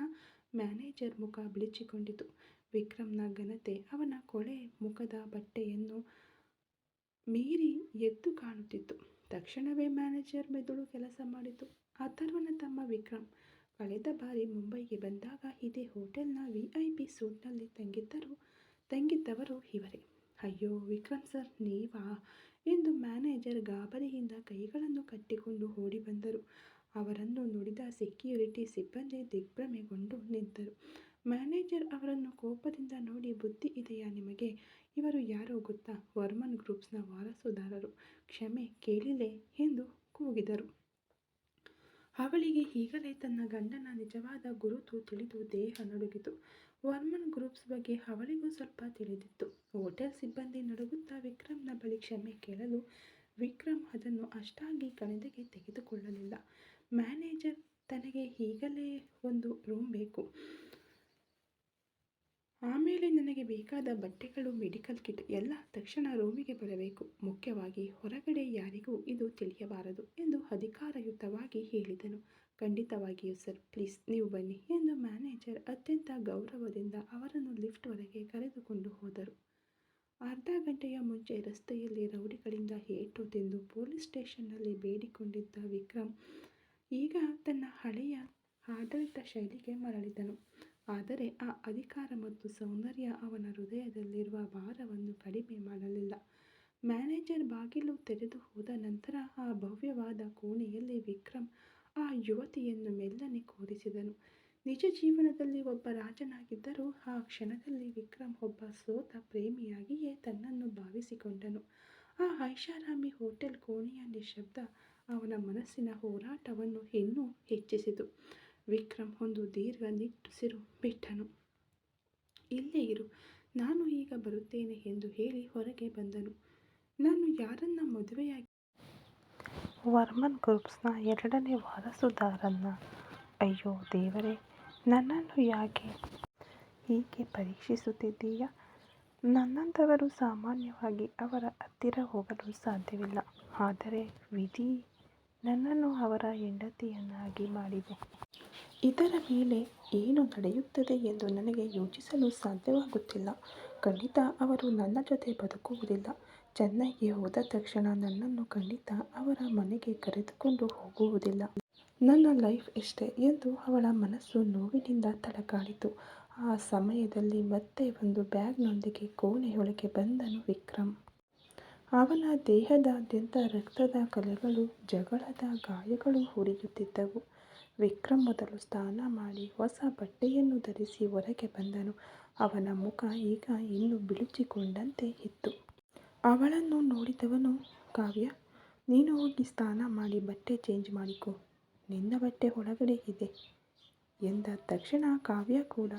ಮ್ಯಾನೇಜರ್ ಮುಖ ಬಿಳಿಚಿಕೊಂಡಿತು. ವಿಕ್ರಮ್ನ ಘನತೆ ಅವನ ಕೊಳೆ ಮುಖದ ಬಟ್ಟೆಯನ್ನು ಮೀರಿ ಎದ್ದು ಕಾಣುತ್ತಿತ್ತು. ತಕ್ಷಣವೇ ಮ್ಯಾನೇಜರ್ ಮೆದುಳು ಕೆಲಸ ಮಾಡಿತು. ಅಥರ್ವನ ತಮ್ಮ ವಿಕ್ರಮ್ ಕಳೆದ ಬಾರಿ ಮುಂಬೈಗೆ ಬಂದಾಗ ಇದೇ ಹೋಟೆಲ್ನ VIP ಸೂಟ್ನಲ್ಲಿ ತಂಗಿದ್ದವರು ಇವರೇ. ಅಯ್ಯೋ ವಿಕ್ರಮ್ ಸರ್, ನೀವಾ ಎಂದು ಮ್ಯಾನೇಜರ್ ಗಾಬರಿಯಿಂದ ಕೈಗಳನ್ನು ಕಟ್ಟಿಕೊಂಡು ಓಡಿ ಬಂದರು. ಅವರನ್ನು ನೋಡಿದ ಸೆಕ್ಯೂರಿಟಿ ಸಿಬ್ಬಂದಿ ದಿಗ್ಭ್ರಮೆಗೊಂಡು ನಿಂತರು. ಮ್ಯಾನೇಜರ್ ಅವರನ್ನು ಕೋಪದಿಂದ ನೋಡಿ, ಬುದ್ಧಿ ಇದೆಯಾ ನಿಮಗೆ? ಇವರು ಯಾರೋ ಗೊತ್ತಾ? ವರ್ಮನ್ ಗ್ರೂಪ್ಸ್ನ ವಾರಸುದಾರರು. ಕ್ಷಮೆ ಕೇಳಿಲೆ ಎಂದು ಕೂಗಿದರು. ಅವಳಿಗೆ ಈಗಲೇ ತನ್ನ ಗಂಡನ ನಿಜವಾದ ಗುರುತು ತಿಳಿದು ದೇಹ ನಡುಗಿತು. ವರ್ಮನ್ ಗ್ರೂಪ್ಸ್ ಬಗ್ಗೆ ಅವಳಿಗೂ ಸ್ವಲ್ಪ ತಿಳಿದಿತ್ತು. ಹೋಟೆಲ್ ಸಿಬ್ಬಂದಿ ನಡುಗುತ್ತಾ ವಿಕ್ರಮ್ನ ಬಳಿ ಕ್ಷಮೆ ಕೇಳಲು ವಿಕ್ರಮ್ ಅದನ್ನು ಅಷ್ಟಾಗಿ ಗಣನೆಗೆ ತೆಗೆದುಕೊಳ್ಳಲಿಲ್ಲ. ಮ್ಯಾನೇಜರ್, ತನಗೆ ಈಗಲೇ ಒಂದು ರೂಮ್ ಬೇಕು, ಆಮೇಲೆ ನನಗೆ ಬೇಕಾದ ಬಟ್ಟೆಗಳು, ಮೆಡಿಕಲ್ ಕಿಟ್ ಎಲ್ಲ ತಕ್ಷಣ ರೂಮಿಗೆ ಬರಬೇಕು. ಮುಖ್ಯವಾಗಿ ಹೊರಗಡೆ ಯಾರಿಗೂ ಇದು ತಿಳಿಯಬಾರದು ಎಂದು ಅಧಿಕಾರಯುತವಾಗಿ ಹೇಳಿದನು. ಖಂಡಿತವಾಗಿಯೂ ಸರ್, ಪ್ಲೀಸ್ ನೀವು ಬನ್ನಿ ಎಂದು ಮ್ಯಾನೇಜರ್ ಅತ್ಯಂತ ಗೌರವದಿಂದ ಅವರನ್ನು ಲಿಫ್ಟ್ವರೆಗೆ ಕರೆದುಕೊಂಡು ಹೋದರು. ಅರ್ಧ ಗಂಟೆಯ ಮುಂಚೆ ರಸ್ತೆಯಲ್ಲಿ ರೌಡಿಗಳಿಂದ ಏಟು ತಿಂದು ಪೊಲೀಸ್ ಸ್ಟೇಷನ್ನಲ್ಲಿ ಬೇಡಿಕೊಂಡಿದ್ದ ವಿಕ್ರಮ್ ಈಗ ತನ್ನ ಹಳೆಯ ಆಡಳಿತ ಶೈಲಿಗೆ ಮರಳಿದನು. ಆದರೆ ಆ ಅಧಿಕಾರ ಮತ್ತು ಸೌಂದರ್ಯ ಅವನ ಹೃದಯದಲ್ಲಿರುವ ಭಾರವನ್ನು ಕಡಿಮೆ ಮಾಡಲಿಲ್ಲ. ಮ್ಯಾನೇಜರ್ ಬಾಗಿಲು ತೆರೆದು ಹೋದ ನಂತರ ಆ ಭವ್ಯವಾದ ಕೋಣೆಯಲ್ಲಿ ವಿಕ್ರಮ್ ಆ ಯುವತಿಯನ್ನು ಮೆಲ್ಲನೆ ಕೂರಿಸಿದನು. ನಿಜ ಜೀವನದಲ್ಲಿ ಒಬ್ಬ ರಾಜನಾಗಿದ್ದರೂ ಆ ಕ್ಷಣದಲ್ಲಿ ವಿಕ್ರಮ್ ಒಬ್ಬ ಸೋತ ಪ್ರೇಮಿಯಾಗಿಯೇ ತನ್ನನ್ನು ಭಾವಿಸಿಕೊಂಡನು. ಆ ಐಷಾರಾಮಿ ಹೋಟೆಲ್ ಕೋಣೆಯ ನಿಶ್ಶಬ್ದ ಅವನ ಮನಸ್ಸಿನ ಹೋರಾಟವನ್ನು ಇನ್ನೂ ಹೆಚ್ಚಿಸಿತು. ವಿಕ್ರಮ್ ಒಂದು ದೀರ್ಘ ನಿಟ್ಟುಸಿರು ಬಿಟ್ಟನು. ಇಲ್ಲೇ ಇರು, ನಾನು ಈಗ ಬರುತ್ತೇನೆ ಎಂದು ಹೇಳಿ ಹೊರಗೆ ಬಂದನು. ನಾನು ಯಾರನ್ನ ಮದುವೆಯಾಗಿ ವರ್ಮನ್ ಗ್ರೂಪ್ಸ್ನ 2ನೇ ವಾರಸುದಾರನ್ನ. ಅಯ್ಯೋ ದೇವರೇ, ನನ್ನನ್ನು ಯಾಕೆ ಹೀಗೆ ಪರೀಕ್ಷಿಸುತ್ತಿದ್ದೀಯಾ? ನನ್ನಂಥವರು ಸಾಮಾನ್ಯವಾಗಿ ಅವರ ಹತ್ತಿರ ಹೋಗಲು ಸಾಧ್ಯವಿಲ್ಲ. ಆದರೆ ವಿಧಿ ನನ್ನನ್ನು ಅವರ ಹೆಂಡತಿಯನ್ನಾಗಿ ಮಾಡಿದೆ. ಇದರ ಮೇಲೆ ಏನು ನಡೆಯುತ್ತದೆ ಎಂದು ನನಗೆ ಯೋಚಿಸಲು ಸಾಧ್ಯವಾಗುತ್ತಿಲ್ಲ. ಖಂಡಿತ ಅವರು ನನ್ನ ಜೊತೆ ಬದುಕುವುದಿಲ್ಲ. ಚೆನ್ನೈಗೆ ಹೋದ ತಕ್ಷಣ ನನ್ನನ್ನು ಖಂಡಿತ ಅವರ ಮನೆಗೆ ಕರೆದುಕೊಂಡು ಹೋಗುವುದಿಲ್ಲ. ನನ್ನ ಲೈಫ್ ಎಷ್ಟೇ ಎಂದು ಅವಳ ಮನಸ್ಸು ನೋವಿನಿಂದ ತಡಕಾಡಿತು. ಆ ಸಮಯದಲ್ಲಿ ಮತ್ತೆ ಒಂದು ಬ್ಯಾಗ್ನೊಂದಿಗೆ ಕೋಣೆಯೊಳಗೆ ಬಂದನು ವಿಕ್ರಮ್. ಅವನ ದೇಹದಾದ್ಯಂತ ರಕ್ತದ ಕಲೆಗಳು, ಜಗಳದ ಗಾಯಗಳು ಉರಿಯುತ್ತಿದ್ದವು. ವಿಕ್ರಮ್ ಮೊದಲು ಸ್ನಾನ ಮಾಡಿ ಹೊಸ ಬಟ್ಟೆಯನ್ನು ಧರಿಸಿ ಹೊರಗೆ ಬಂದನು. ಅವನ ಮುಖ ಈಗ ಇನ್ನೂ ಬಿಳುಚಿಕೊಂಡಂತೆ ಇತ್ತು. ಅವಳನ್ನು ನೋಡಿದವನು, ಕಾವ್ಯ, ನೀನು ಹೋಗಿ ಸ್ನಾನ ಮಾಡಿ ಬಟ್ಟೆ ಚೇಂಜ್ ಮಾಡಿಕೊ, ನಿನ್ನ ಬಟ್ಟೆ ಒಳಗಡೆ ಇದೆ ಎಂದ ತಕ್ಷಣ ಕಾವ್ಯ ಕೂಡ